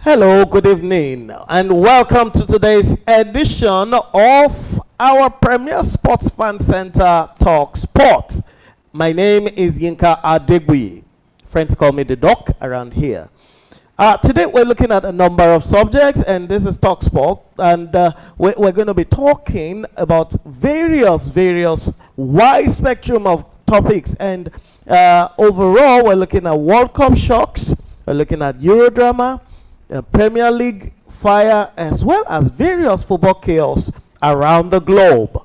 Hello, good evening, and welcome to today's edition of our Premier Sports Fan Center Talk Sports. My name is Yinka Adegbuyi. Friends call me the Doc around here. Today we're looking at a number of subjects, and this is Talk Sport, and we're going to be talking about various wide spectrum of topics, and overall we're looking at World Cup shocks, we're looking at Eurodrama, Premier League fire, as well as various football chaos around the globe.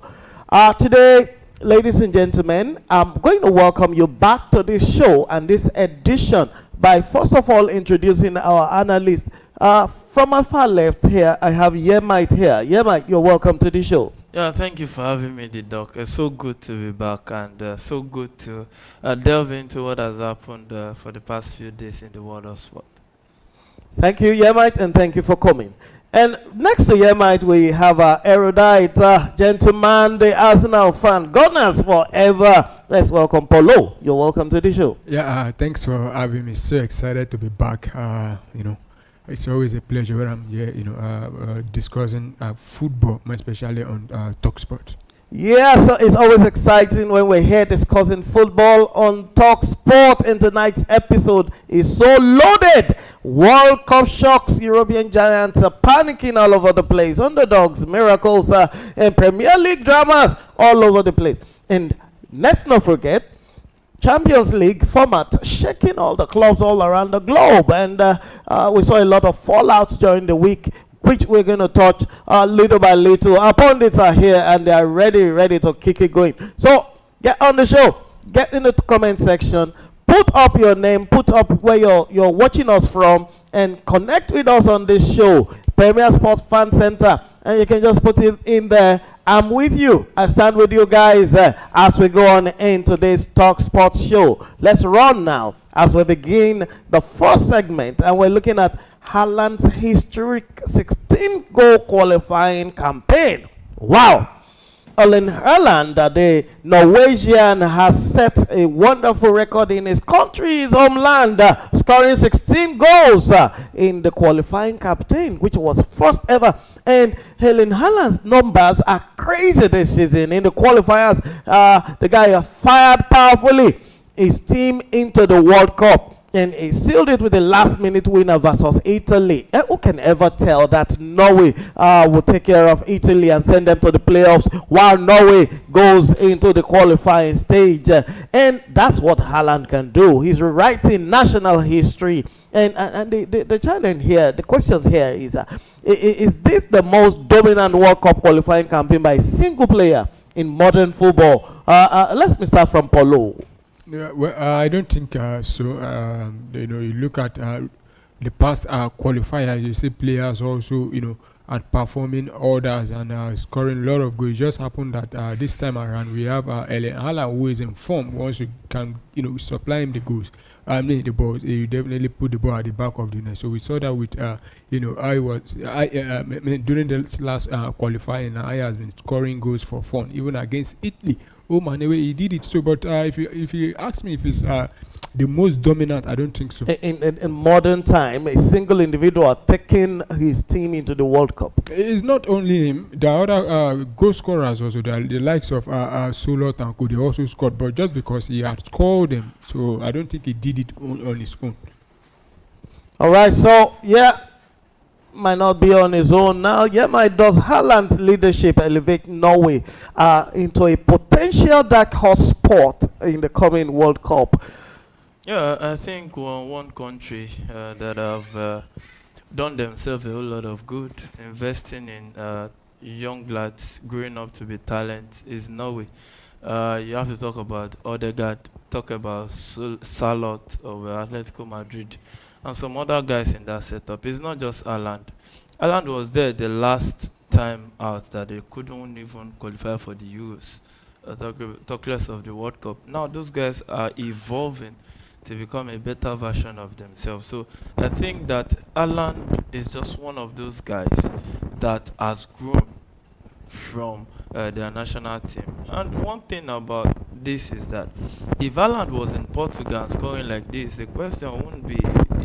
Today, ladies and gentlemen, I'm going to welcome you back to this show and this edition by first of all introducing our analyst. From my far left here, I have Yemite here. Yemite, you're welcome to the show. Yeah, thank you for having me, the Doc. It's so good to be back, and so good to delve into what has happened for the past few days in the world of sport. Thank you, Yemite, and thank you for coming. And next to Yemite, we have our erudite gentleman, the Arsenal fan, Gunners forever. Let's welcome Paulo. You're welcome to the show. Yeah, thanks for having me. So excited to be back. It's always a pleasure when I'm here, discussing football, more especially on Talk Sport. Yeah, so it's always exciting when we're here discussing football on Talk Sport. And tonight's episode is so loaded. World Cup shocks, European giants are panicking all over the place. Underdogs, miracles, and Premier League drama all over the place. And let's not forget, Champions League format shaking all the clubs all around the globe. And we saw a lot of fallouts during the week, which we're going to touch little by little. Our pundits are here and they are ready to kick it going. So get on the show, get in the comment section, put up your name, put up where you're watching us from, and connect with us on this show, Premier Sports Fan Center. And you can just put it in there. I'm with you. I stand with you guys as we go on in today's Talk Sports show. Let's run now as we begin the first segment, and we're looking at Haaland's historic 16-goal qualifying campaign. Wow! Erling Haaland, the Norwegian, has set a wonderful record in his country, his homeland, scoring 16 goals in the qualifying campaign, which was first ever. And Erling Haaland's numbers are crazy this season. In the qualifiers, the guy fired powerfully his team into the World Cup, and he sealed it with a last-minute winner versus Italy. And who can ever tell that Norway will take care of Italy and send them to the playoffs while Norway goes into the qualifying stage? And that's what Haaland can do. He's rewriting national history. And the challenge here, the questions here is this the most dominant World Cup qualifying campaign by a single player in modern football? Let's start from Paulo. Yeah, well, I don't think so. You look at the past qualifiers, you see players also, outperforming others and scoring a lot of goals. It just happened that this time around we have Erling Haaland, who is in form. Once you can, supply him the goals, the ball, you definitely put the ball at the back of the net. So we saw that with, during the last qualifying, I has been scoring goals for fun, even against Italy. Oh man, anyway, he did it. So, but if you ask me if it's the most dominant, I don't think so. In modern time, a single individual taking his team into the World Cup. It's not only him. The other goal scorers also, the likes of Solot and Co, they also scored. But just because he had scored them, so I don't think he did it on his own. All right, so yeah, might not be on his own now. Yeah, does Haaland's leadership elevate Norway into a potential dark horse spot in the coming World Cup? Yeah, I think one country that have done themselves a whole lot of good, investing in young lads growing up to be talent, is Norway. You have to talk about Odegaard, talk about Salot of Atletico Madrid, and some other guys in that setup. It's not just Haaland. Haaland was there the last time out that they couldn't even qualify for the Euros, talk less of the World Cup. Now those guys are evolving to become a better version of themselves. So I think that Haaland is just one of those guys that has grown from their national team. And one thing about this is that if Haaland was in Portugal and scoring like this, the question wouldn't be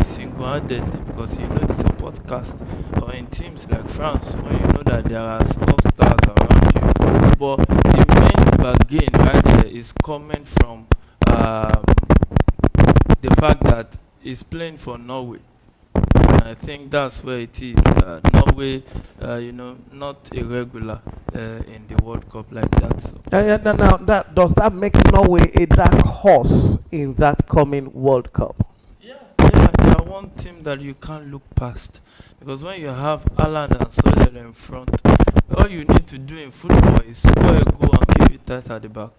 single-handedly, because you know this is a podcast, or in teams like France, when you know that there are stars around you. But the main bargain right there is coming from the fact that he's playing for Norway. I think that's where it is. Norway, not irregular in the World Cup like that. So. Now, does that make Norway a dark horse in that coming World Cup? Yeah, they are one team that you can't look past, because when you have Haaland and Solskjaer in front, all you need to do in football is score a goal and keep it tight at the back.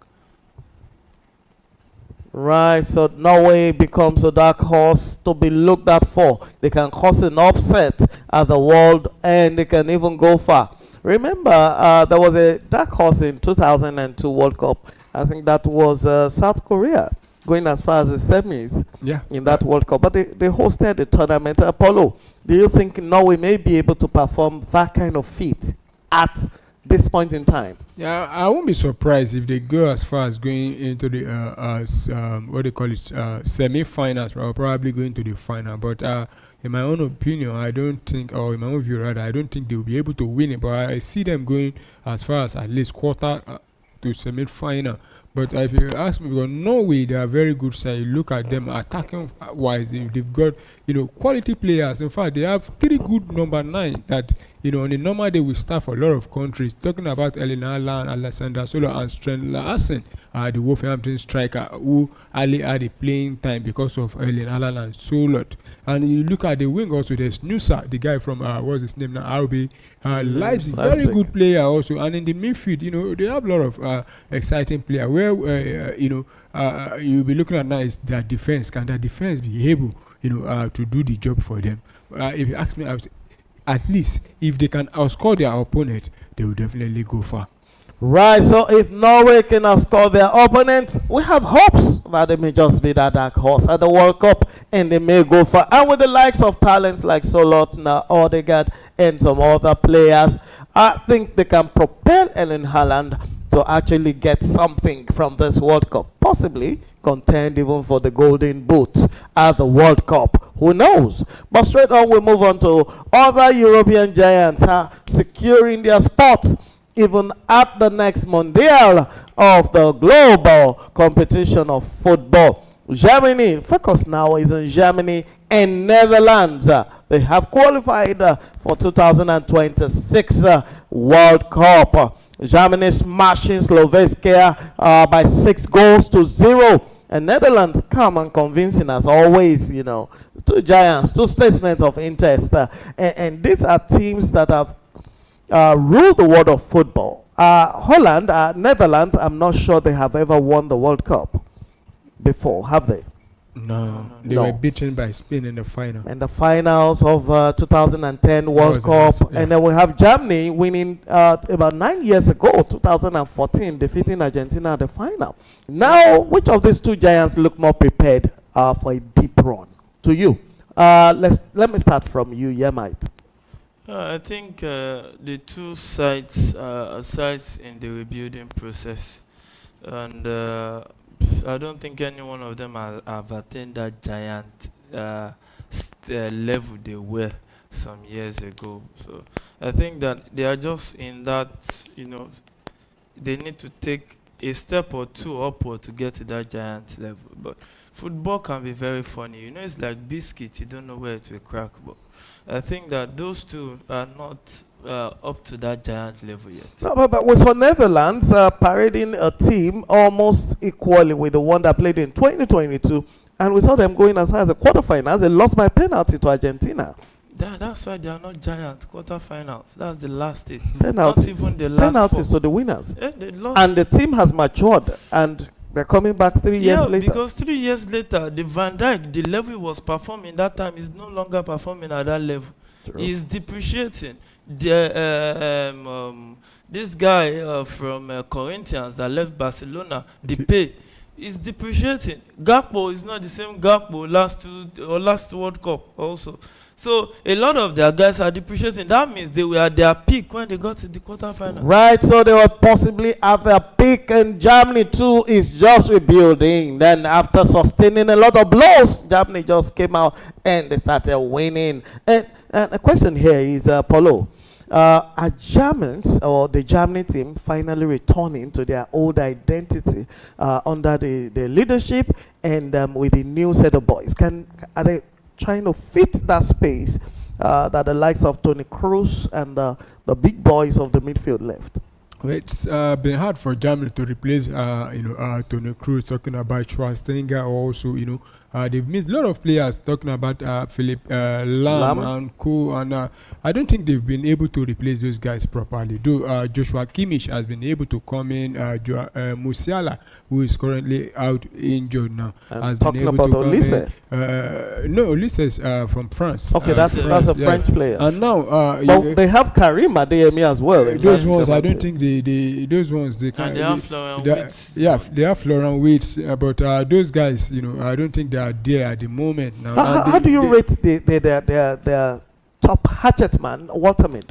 Right, so Norway becomes a dark horse to be looked at for. They can cause an upset at the world, and they can even go far. Remember, there was a dark horse in 2002 World Cup. I think that was South Korea, going as far as the semis in that World Cup. But they hosted the tournament. Apollo, do you think Norway may be able to perform that kind of feat at this point in time? Yeah, I won't be surprised if they go as far as going into the what they call it, semi-finals, or probably going to the final. But in my own opinion, I don't think, or in my own view rather, I don't think they will be able to win it. But I see them going as far as at least quarter to semi-final. But if you ask me, because Norway, they are very good side. You look at them attacking wise, they've got quality players. In fact, they have 3 good number 9 that on a normal day we start for a lot of countries. Talking about Erling Haaland, Alexander Solo, and Strand Larsen, the Wolverhampton striker who early had a playing time because of Erling Haaland and Solo. And you look at the wing also. There's Nusa, the guy from what's his name now, RB Leipzig, very good player also. And in the midfield, they have a lot of exciting players. Where you'll be looking at now is their defense. Can their defense be able, to do the job for them? If you ask me, I would say, at least if they can outscore their opponent, they will definitely go far. Right, so if Norway can outscore their opponents, we have hopes that they may just be that dark horse at the World Cup, and they may go far. And with the likes of talents like Solot, Odegaard, and some other players, I think they can propel Erling Haaland to actually get something from this World Cup, possibly contend even for the Golden Boot at the World Cup. Who knows? But straight on, we move on to other European giants securing their spots even at the next Mondial of the global competition of football. Germany, focus now is in Germany and Netherlands. They have qualified for 2026 World Cup. Germany smashing Slovakia by 6-0. And Netherlands calm and convincing as always, 2 giants, 2 statements of interest. And these are teams that have ruled the world of football. Holland, Netherlands, I'm not sure they have ever won the World Cup before, have they? No. They were beaten by Spain in the final. In the finals of 2010 World Cup. And then we have Germany winning about 9 years ago, 2014, defeating Argentina at the final. Now, which of these 2 giants look more prepared for a deep run? To you. Let me start from you, Yemite. I think the 2 sides are sides in the rebuilding process. And I don't think any one of them have attained that giant level they were some years ago. So I think that they are just in that, they need to take a step or 2 upward to get to that giant level. But football can be very funny. It's like biscuits, you don't know where it will crack. But I think that those 2 are not up to that giant level yet. No, but we saw Netherlands parading a team almost equally with the one that played in 2022, and we saw them going as high as the quarterfinals. They lost by penalty to Argentina. That's why they are not giant quarterfinals. That's the last stage. Penalties. Not even the last penalties 4. to the winners. Yeah, they lost. And the team has matured, and they're coming back 3 years later. Because 3 years later, the Van Dijk, the level he was performing that time is no longer performing at that level. True. He's depreciating. This guy from Corinthians that left Barcelona, Depay, It's depreciating. Gakpo is not the same Gakpo last World Cup also. So a lot of their guys are depreciating. That means they were at their peak when they got to the quarterfinal. Right, so they were possibly at their peak, and Germany too is just rebuilding. Then after sustaining a lot of blows, Germany just came out and they started winning. And a question here is, Paulo, are Germans or the Germany team finally returning to their old identity under the leadership and with the new set of boys? Are they trying to fit that space that the likes of Toni Kroos and the big boys of the midfield left? Well, it's been hard for Germany to replace, Toni Kroos, talking about Schwarzenegger, also, they've missed a lot of players, talking about Philip Lahm and co. And I don't think they've been able to replace those guys properly. Though Joshua Kimmich has been able to come in, Musiala, who is currently out injured now, has talking been able about to Olise. No, Olise is from France. Okay, that's a French player. And now, but they have Karim Adeyemi as well. Those ones, I don't think those ones they can. And they have Florian Wirtz. Yeah, they have Florian Wirtz, but those guys, I don't think they are there at the moment now. How do you rate their top hatchet man, Waterman?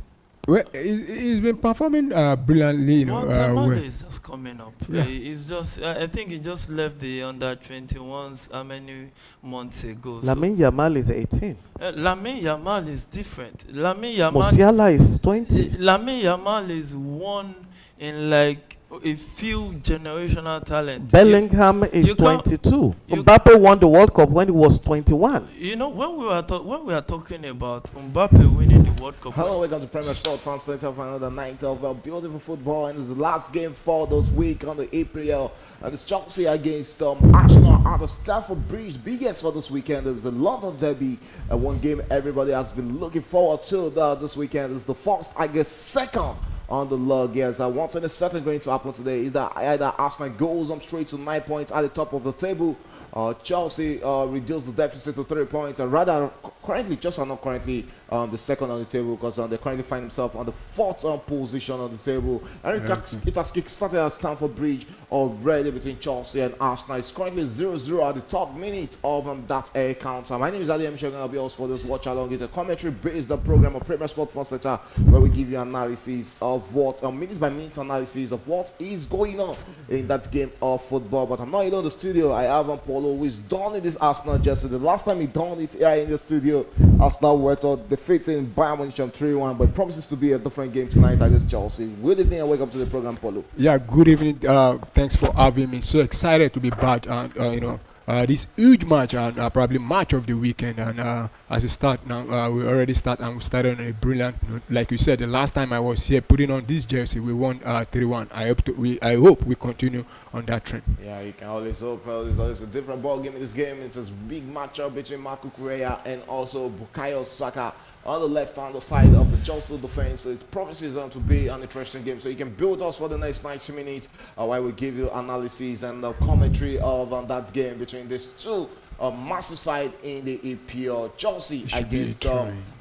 Well, he's been performing brilliantly, Walter well. is just coming up. Yeah. He's just. I think he just left the under 21s how many months ago. Lamine Yamal is 18. Lamine Yamal is different. Lamine Yamal. Musiala is 20. Lamine Yamal is one in like a few generational talent. Bellingham is 22. Mbappe won the World Cup when he was 21. When we are talking about Mbappe winning the World Cup. Hello, welcome to Premier Sport Fan Center for another night of beautiful football, and it's the last game for this week on the EPL. And it's Chelsea against Arsenal at the Stamford Bridge. Biggest for this weekend is the London Derby. One game everybody has been looking forward to this weekend. Is the first, I guess, second on the log. Yes, one thing is certain going to happen today is that either Arsenal goes straight to 9 points at the top of the table, Chelsea reduce the deficit to 3 points, and rather currently, just are not currently the second on the table, because they currently find themselves on the fourth position on the table. And it has kick-started at Stamford Bridge already between Chelsea and Arsenal. It's currently 0-0 at the top minute of that air counter. My name is Adi Mshogun. I'll be host for this watch along. It's a commentary-based program of Premier Sport Fan Center, where we give you analysis of what, minute-by-minute analysis of what is going on in that game of football. But I'm not alone in the studio. I have Paulo, who is donning this Arsenal jersey. The last time he donned it here in the studio, Arsenal were defeating Bayern Munich 3-1, but it promises to be a different game tonight against Chelsea. Good evening and welcome to the program, Paulo. Yeah, good evening. Thanks for having me. So excited to be back, and this huge match, and probably match of the weekend. And as a start now, we already start, and we started on a brilliant note. Like you said, the last time I was here putting on this jersey, we won 3-1. I hope we continue on that trend. Yeah, you can always hope. There's always a different ball game in this game. It's a big matchup between Marco Correa and also Bukayo Saka on the left-hand side of the Chelsea defense. So it promises to be an interesting game. So you can build us for the next 90 minutes while we give you analysis and commentary of that game between these two massive side in the EPL. Chelsea against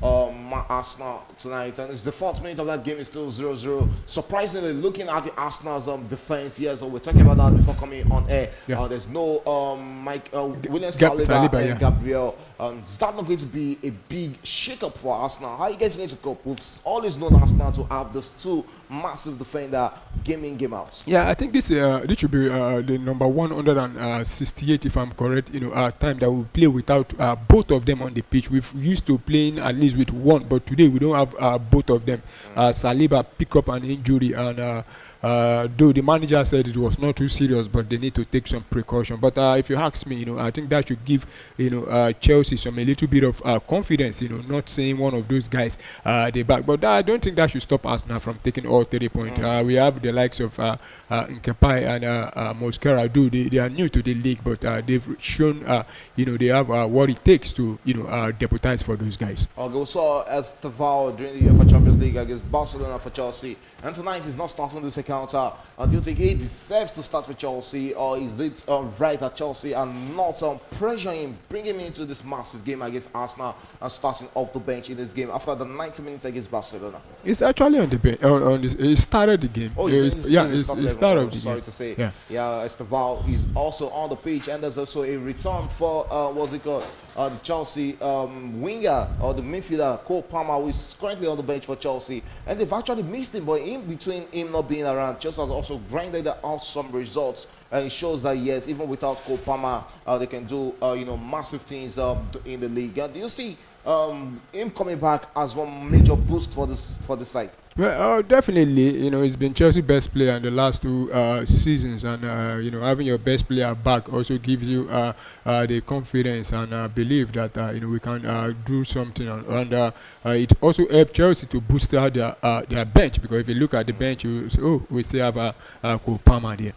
Arsenal tonight, and it's the fourth minute of that game. Is still 0-0. Surprisingly, looking at the Arsenal's defense here, so we're talking about that before coming on air. Yeah. There's no William Saliba and Gabriel. Is that not going to be a big shake-up for Arsenal? How are you guys going to cope? We've always known Arsenal to have those two massive defender game in, game out. Yeah, I think this should be the number 168, if I'm correct. Time that we play without both of them on the pitch. We've used to playing at least with one, but today we don't have both of them. Saliba pick up an injury, and though the manager said it was not too serious, but they need to take some precaution. But if you ask me, I think that should give Chelsea a little bit of confidence. Not saying one of those guys they back, but I don't think that should stop us now from taking all 3 points. We have the likes of Nkepai and Mosquera. They are new to the league, but they've shown they have what it takes to deputize for those guys. We saw Esteval during the UEFA Champions League against Barcelona for Chelsea, and tonight he's not starting the second encounter. Do you think he deserves to start with Chelsea, or is it right that Chelsea are not pressuring him, bringing him into this massive game against Arsenal and starting off the bench in this game after the 90 minutes against Barcelona? He's actually on the bench. He started the game. Oh, he started the sorry game. to say. Yeah. Esteval is also on the pitch, and there's also a return for what's it called? The Chelsea winger or the midfielder Cole Palmer, who is currently on the bench for Chelsea, and they've actually missed him. But in between him not being around, Chelsea has also grinded out some results, and it shows that yes, even without Cole Palmer, they can do massive things in the league. Do you see him coming back as one major boost for this side? Well, definitely, he's been Chelsea's best player in the last 2 seasons, and having your best player back also gives you the confidence and belief that we can do something, and it also helped Chelsea to boost out their bench, because if you look at the bench, you say, oh, we still have Cole Palmer there.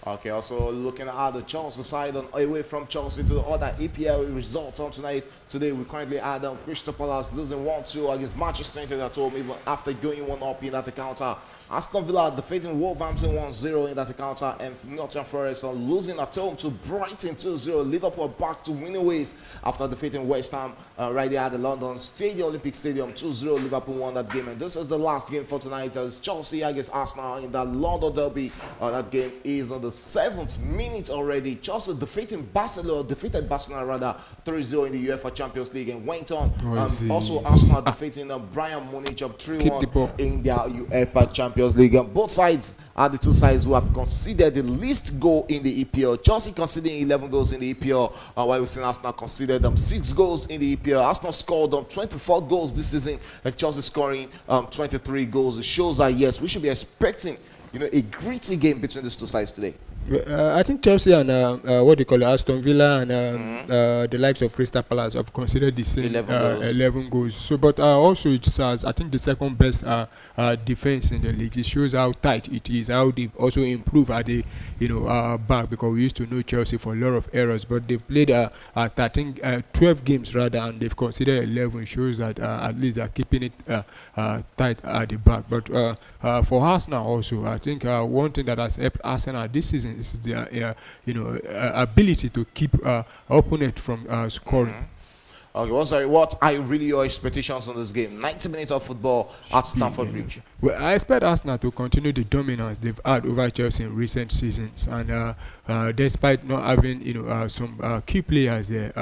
Okay, also looking at the Chelsea side and away from Chelsea to the other EPL results on tonight. Today we currently had Crystal Palace losing 1-2 against Manchester United at home, even after going 1-up in that encounter. Aston Villa defeating Wolverhampton 1-0 in that encounter, and Nottingham Forest losing at home to Brighton 2-0. Liverpool back to winning ways after defeating West Ham right there at the London Stadium, Olympic Stadium 2-0. Liverpool won that game, and this is the last game for tonight as Chelsea against Arsenal in that London derby. That game is on the 7th minute already. Chelsea defeated Barcelona 3-0 in the UEFA Champions League and went on. Also Arsenal defeating Bayern Munich 3-1 in their UEFA Champions League. Both sides are the two sides who have conceded the least goal in the EPL. Chelsea conceding 11 goals in the EPL, while we've seen Arsenal conceded 6 goals in the EPL. Arsenal scored 24 goals this season, and Chelsea scoring 23 goals. It shows that yes, we should be expecting a gritty game between these two sides today. I think Chelsea and Aston Villa and the likes of Crystal Palace have considered the same 11 goals. So, but also it's I think the second best defense in the league. It shows how tight it is, how they've also improved at the back, because we used to know Chelsea for a lot of errors, but they've played 12 games rather, and they've considered 11. It shows that at least they're keeping it tight at the back. But for Arsenal also, I think one thing that has helped Arsenal this season is their ability to keep opponent from scoring. Okay, well, sorry, what are really your expectations on this game? 90 minutes of football at Stamford Bridge. Well, I expect Arsenal to continue the dominance they've had over Chelsea in recent seasons, and despite not having some key players there,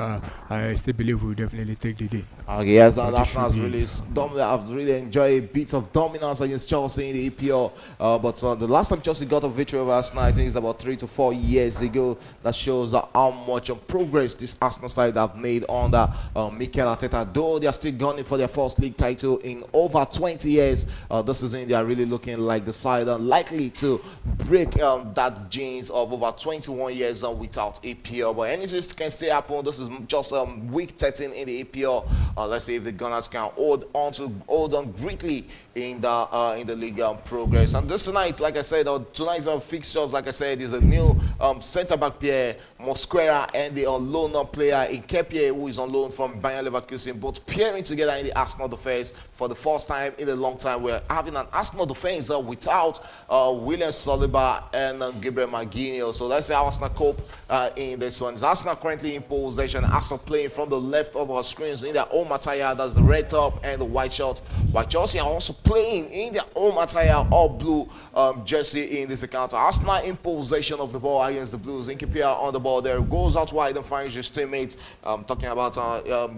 I still believe we'll definitely take the day. Okay, yes, Arsenal has really enjoyed a bit of dominance against Chelsea in the EPL, but the last time Chelsea got a victory over Arsenal, I think it's about 3 to 4 years ago. That shows how much progress this Arsenal side have made under Mikel Arteta. Though they are still gunning for their first league title in over 20 years, this season they are really looking like the side likely to break that jinx of over 21 years without EPL. But anything can still happen. This is just week 13 in the EPL. Let's see if the Gunners can hold on greatly in the league progress. And this tonight, like I said, tonight's fixtures, like I said, is a new centre back pair, Mosquera, and the on loan player in Kepier, who is on loan from Bayern Leverkusen, both pairing together in the Arsenal defense for the first time in a long time. We're having an Arsenal defense without William Saliba and Gabriel Maguinho. So let's see how Arsenal cope in this one. Is Arsenal currently in possession? Arsenal playing from the left of our screens in their own attire. That's the red top and the white shorts. While Chelsea are also playing in their own attire, all blue jersey in this encounter. Arsenal in possession of the ball against the Blues. Nketiah on the ball there, goes out wide and finds his teammates. Talking about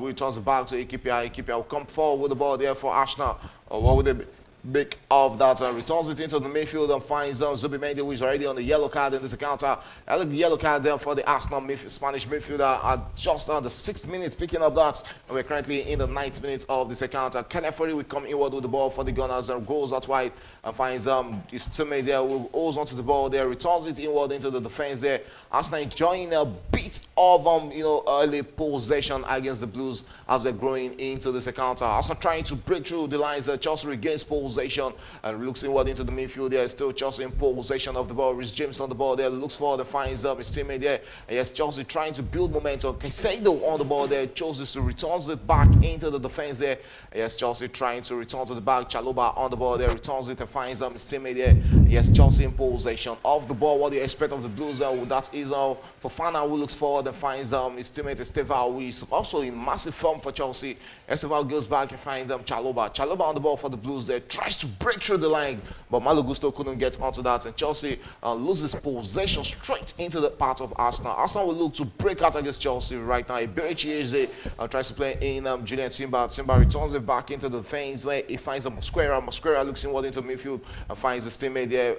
returns back to Nketiah. Nketiah will come forward with the ball there for Arsenal. What would they make of that? Returns it into the midfield and finds Zubimendi, who is already on the yellow card in this encounter. I look the yellow card there for the Arsenal Spanish midfielder at just on the 6th minute, picking up that. And we're currently in the 9th minute of this encounter. Keneferi will come inward with the ball for the Gunners and goes out wide and finds his teammate there, who holds onto the ball there, returns it inward into the defense there. Arsenal enjoying a bit of early possession against the Blues as they're growing into this encounter. Arsenal trying to break through the lines. Chelsea regains possession possession and looks inward into the midfield there. Still Chelsea in possession of the ball. Rhys James on the ball there, looks forward and finds his teammate there. And yes, Chelsea trying to build momentum. Caicedo on the ball there, chooses to return it back into the defense there. And yes, Chelsea trying to return to the back. Chalobah on the ball there, returns it and finds his teammate there. Yes, Chelsea in possession of the ball. What do you expect of the Blues? That is Fofana, who looks forward and finds his teammate Estevao, who is also in massive form for Chelsea. Estevao goes back and finds Chalobah. Chalobah on the ball for the Blues there, tries to break through the line, but Malo Gusto couldn't get onto that, and Chelsea loses possession straight into the part of Arsenal. Arsenal will look to break out against Chelsea right now. Iberici Eze tries to play in Julian Timber. Timber returns it back into the fence where he finds Mosquera. Mosquera looks inward into midfield and finds his teammate there.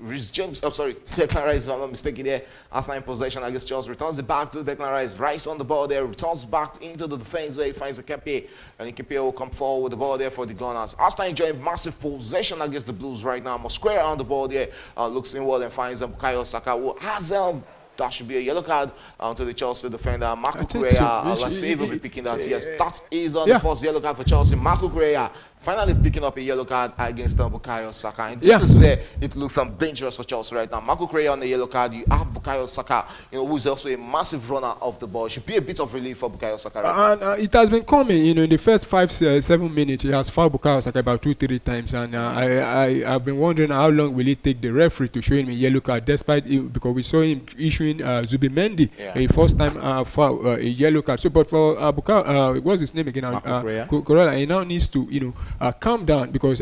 Rhys James, Declan Rice, if I'm not mistaken there. Arsenal in possession against Chelsea. Returns it back to Declan Rice. Rice on the ball there. Returns back into the defense where he finds Kepe. And Kepe will come forward with the ball there for the Gunners. Arsenal enjoying massive possession against the Blues right now. Mosquera on the ball there. Looks inward and finds Bukayo Saka, who has that should be a yellow card to the Chelsea defender. Marco Correa, let's see if we'll be picking that. Yes, that is the first yellow card for Chelsea. Marco Correa finally picking up a yellow card against Bukayo Saka. And this is where it looks dangerous for Chelsea right now. Marco Correa on the yellow card. You have Bukayo Saka, who is also a massive runner of the ball. Should be a bit of relief for Bukayo Saka right now. And it has been coming, in the first 5-7 minutes, he has fouled Bukayo Saka about 2-3 times. And I've been wondering how long will it take the referee to show him a yellow card, despite because we saw him issuing Zubimendi a first time foul, a yellow card. So, but for Bukayo, what's his name again? Correa, he now needs to, calm down, because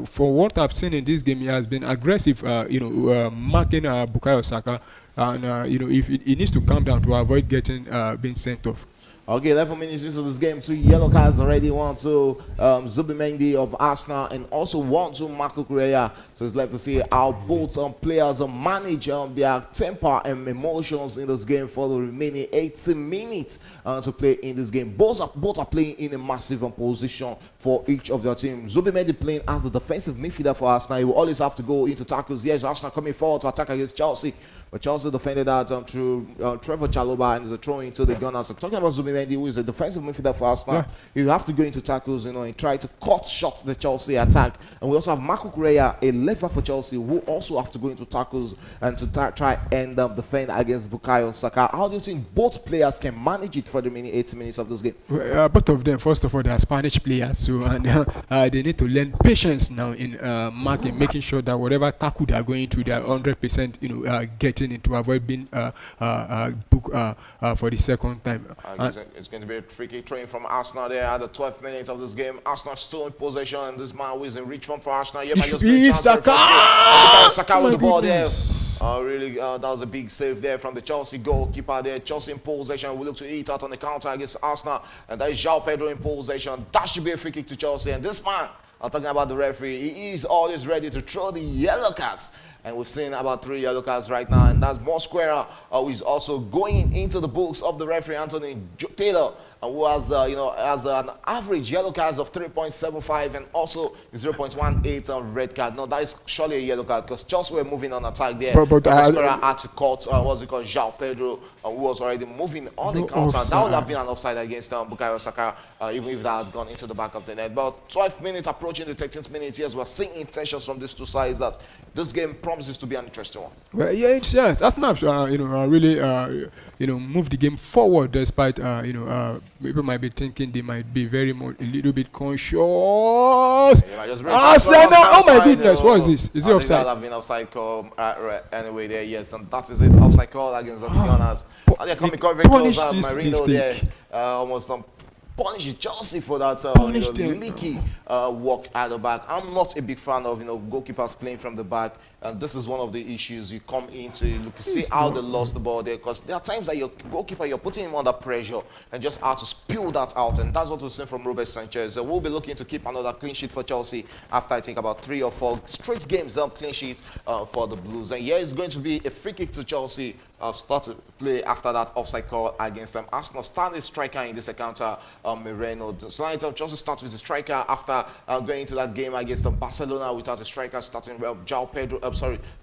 for what I've seen in this game, he has been aggressive, marking Bukayo Saka, and if he needs to calm down to avoid getting being sent off. Okay, 11 minutes into this game, 2 yellow cards already. 1 to Zubimendi of Arsenal, and also 1 to Marco Correa. So it's left to see how both players manage their temper and emotions in this game for the remaining 80 minutes to play in this game. Both are playing in a massive position for each of their teams. Zubimendi playing as the defensive midfielder for Arsenal. He will always have to go into tackles. Yes, Arsenal coming forward to attack against Chelsea, but Chelsea defended that through Trevor Chalobah, and is a throw into the Gunners. So talking about Zubimendi, who is a defensive midfielder for Arsenal, you have to go into tackles, and try to cut short the Chelsea attack. And we also have Marco Correa, a left back for Chelsea, who also have to go into tackles and to try and defend against Bukayo Saka. How do you think both players can manage it for the remaining 80 minutes of this game? Both of them, first of all, they are Spanish players, so they need to learn patience now in marking, making sure that whatever tackle they are going through, they are 100%, getting it to avoid being booked for the second time. It's going to be a free kick throw from Arsenal there at the 12th minute of this game. Arsenal still in possession, and this man who is in reach from for Arsenal. Yeah, Saka with the ball there. Really, that was a big save there from the Chelsea goalkeeper there. Chelsea in possession. We look to eat out on the counter against Arsenal, and that is João Pedro in possession. That should be a free kick to Chelsea, and this man, I'm talking about the referee, he is always ready to throw the yellow cards. And we've seen about 3 yellow cards right now. And that's Mosquera, who is also going into the books of the referee, Anthony Taylor, who has, has an average yellow cards of 3.75 and also 0.18 on red card. No, that is surely a yellow card, because Chelsea were moving on attack there. But Mosquera had to cut, João Pedro, who was already moving on the counter. That would have been an offside against Bukayo Saka, even if that had gone into the back of the net. But 12 minutes approaching the 13th minute, yes, we're seeing intentions from these two sides that this game promises to be an interesting one. Well, yes. Arsenal, really, move the game forward, despite, people might be thinking they might be a little bit conscious. Oh my goodness, what is this? Is it offside? That have been offside call anyway there, yes, and that is it. Offside call against the Gunners. And they're coming very close. Marino there, almost punish Chelsea for that leaky walk at the back. I'm not a big fan of goalkeepers playing from the back, and this is one of the issues. You come into, look, see how they lost the ball there, because there are times that your goalkeeper, you're putting him under pressure and just how to spill that out, and that's what we've seen from Robert Sanchez. We'll be looking to keep another clean sheet for Chelsea after I think about 3 or 4 straight games clean sheets for the Blues. And yeah, it's going to be a free kick to Chelsea. Start to play after that offside call against them. Arsenal started striker in this encounter, Moreno. So now Chelsea starts with the striker after going into that game against Barcelona without a striker, starting João Pedro,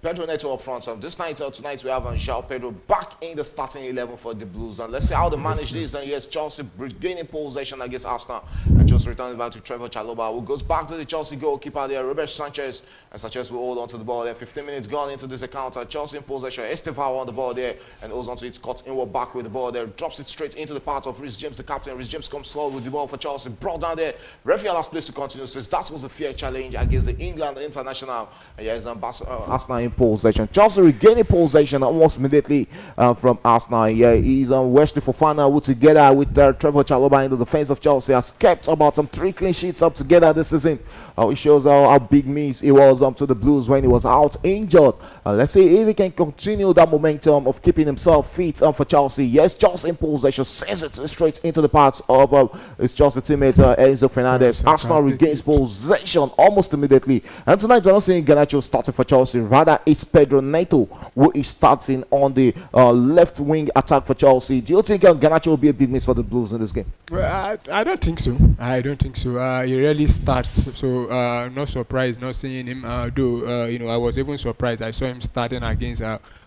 Pedro Neto up front. This night, tonight we have João Pedro back in the starting 11 for the Blues. And let's see how they manage this. And yes, Chelsea gaining possession against Arsenal. And just returning back to Trevor Chalobah, who goes back to the Chelsea goalkeeper there, Robert Sanchez. And Sanchez will hold on to the ball there. 15 minutes gone into this encounter. Chelsea in possession. Estevao on the ball there. And holds on to it, cuts inward back with the ball there. Drops it straight into the path of Reece James, the captain. Reece James comes forward with the ball for Chelsea. Brought down there. Referee allows place to continue. Says that was a fair challenge against the England international. And yes, Arsenal in possession. Chelsea regaining possession almost immediately from Arsenal. Yeah, he's Wesley Fofana, who together with Trevor Chalobah in the defense of Chelsea has kept about 3 clean sheets up together this season. It shows how big miss it was to the Blues when he was out injured. Let's see if he can continue that momentum of keeping himself fit for Chelsea. Yes, Chelsea in possession, sends it straight into the path of his Chelsea teammate Enzo Fernandez. Arsenal regains possession almost immediately. And tonight we're not seeing Garnacho starting for Chelsea. Rather, it's Pedro Neto who is starting on the left wing attack for Chelsea. Do you think Garnacho will be a big miss for the Blues in this game? Well, I don't think so. I don't think so. He rarely starts, so not surprised not seeing him. Though I was even surprised. I saw him starting against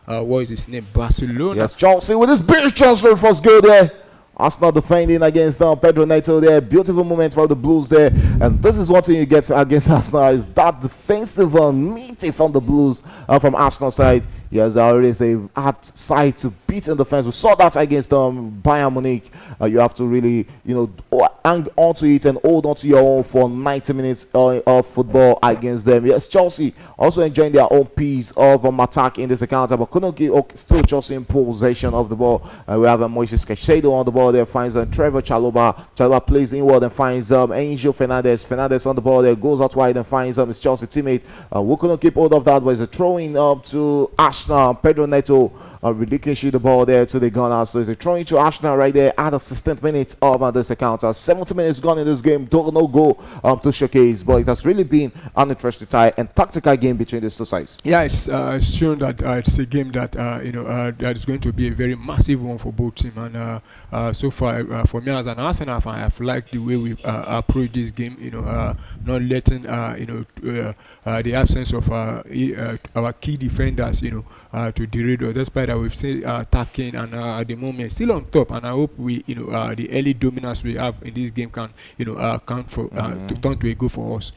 what is his name, Barcelona. Yes, Chelsea with his big chance for the first goal there. Arsenal defending against Pedro Neto there. Beautiful moment for the Blues there. And this is one thing you get against Arsenal is that defensive meaty from the Blues from Arsenal side. Yes, already a hard side to beat in defense. We saw that against Bayern Munich. You have to really, hang on to it and hold on to your own for 90 minutes of football against them. Yes, Chelsea also enjoying their own piece of attack in this encounter, but couldn't get still Chelsea in possession of the ball. We have Moises Caicedo on the ball there, finds Trevor Chalobah. Chalobah plays inward and finds Angel Fernandez. Fernandez on the ball there, goes out wide and finds his Chelsea teammate. We couldn't keep hold of that, but it's a throw-in to Arsenal. Pedro Neto ridiculously the ball there to the Gunners. So it's a throw into Arsenal right there at the 16th minute of this encounter. 70 minutes gone in this game. No goal to showcase, but it has really been an interesting tie and tactical game between these two sides. Yeah, it's shown that it's a game that that is going to be a very massive one for both teams. And so far, for me as an Arsenal fan, I've liked the way we approach this game. Not letting the absence of our key defenders, to derail, despite that we've seen attacking and at the moment still on top. And I hope we, the early dominance we have in this game can, count for to turn to a goal for us.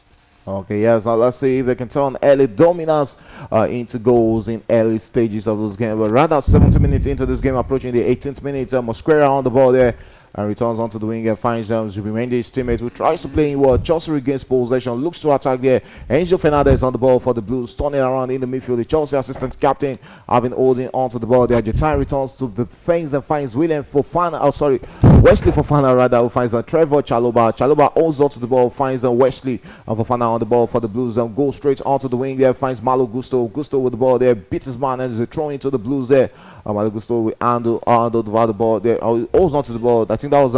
Okay, yes. Now let's see if they can turn early dominance into goals in early stages of this game. But rather, 70 minutes into this game, approaching the 18th minute, Mosquera on the ball there. And returns onto the wing and finds Zubi Mendes' teammate who tries to play inward. Chelsea regains possession, looks to attack there. Angel Fernandez on the ball for the Blues, turning around in the midfield. The Chelsea assistant captain having holding onto the ball there. Jetai returns to the fence and finds Wesley Fofana rather, who finds Trevor Chalobah. Chalobah holds onto the ball, finds Wesley Fofana on the ball for the Blues and goes straight onto the wing there. Finds Malo Gusto. Gusto with the ball there, beats his man and is thrown into the Blues there. Malo Gusto with Ando the ball there. Holds onto the ball. I think that was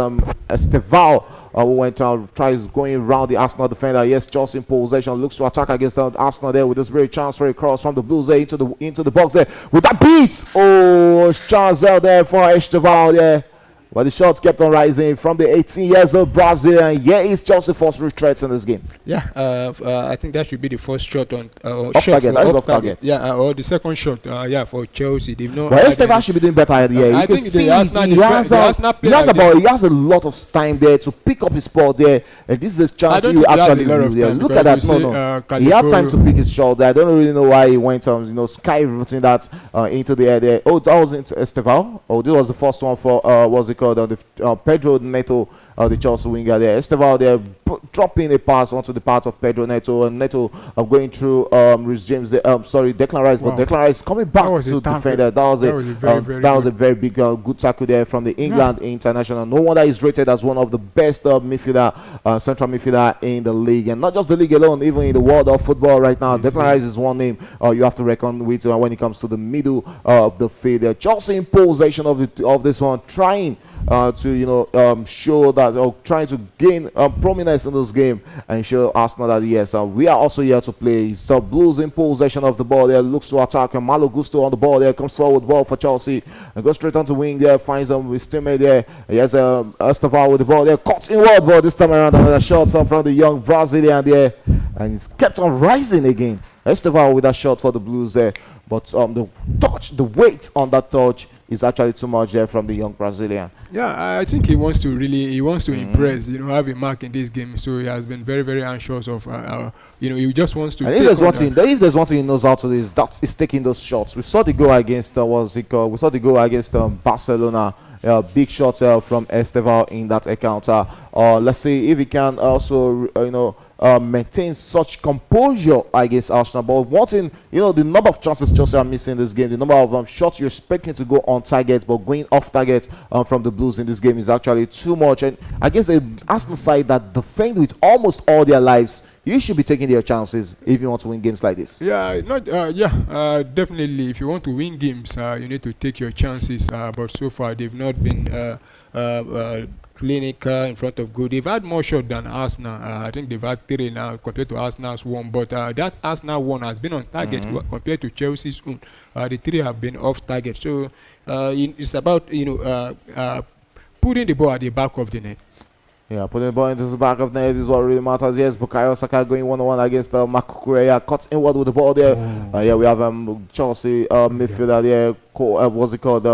Estevao who went out, tries going around the Arsenal defender. Yes, Chelsea in possession, looks to attack against Arsenal there with this very chance for a cross from the Blues there into the box there with that beat. Oh, chance out there for Estevao there. But the shots kept on rising from the 18 years old Brazilian. Yeah, it's Chelsea first threats in this game. Yeah, I think that should be the first shot on off target. Yeah, or the second shot. For Chelsea, they've not. But Estevao should be doing better at the end. I think he has a lot of time there to pick up his spot there, and this is a chance he actually look at that. He had time to pick his shot there. I don't really know why he went sky rooting that into the air there. Oh, that wasn't Estevao. Oh, this was the first one for Pedro Neto, the Chelsea winger there. Estevao there dropping a pass onto the path of Pedro Neto, and Neto going through Reece James there, Declan Rice, but Declan Rice coming back to defender. That was a very big good tackle there from the England international. No wonder he's rated as one of the best central midfielder in the league, and not just the league alone, even in the world of football right now. Declan Rice is one name you have to reckon with when it comes to the middle of the field. Chelsea in possession of this one, trying to show that, trying to gain prominence in this game and show Arsenal that yes, we are also here to play. So Blues in possession of the ball there, looks to attack, and Malo Gusto on the ball there, comes forward ball for Chelsea and goes straight onto wing there, finds his teammate there. He has Estevao with the ball there, cuts inward ball this time around, another shot from the young Brazilian there, and it's kept on rising again. Esteval with that shot for the Blues there, but the weight on that touch is actually too much there from the young Brazilian. Yeah, I think he wants to impress, have a mark in this game. So he has been very, very anxious of, he just wants to. And if there's one thing he knows how to do is taking those shots. We saw the goal against We saw the goal against Barcelona. Big shots from Esteval in that encounter. Let's see if he can also, maintain such composure against Arsenal. But one thing, the number of chances Chelsea are missing in this game, the number of shots you're expecting to go on target, but going off target from the Blues in this game is actually too much. And I guess the Arsenal side that defend with almost all their lives, you should be taking their chances if you want to win games like this. Yeah, definitely. If you want to win games, you need to take your chances. But so far, they've not been clinical in front of goal. They've had more shots than Arsenal. I think they've had 3 now compared to Arsenal's 1. But that Arsenal 1 has been on target compared to Chelsea's own. The 3 have been off target. So it's about putting the ball at the back of the net. Yeah, putting the ball into the back of the net is what really matters. Yes, Bukayo Saka going 1-on-1 against Marco Correa. Cut inward with the ball there. We have Chelsea midfielder there. What's it called?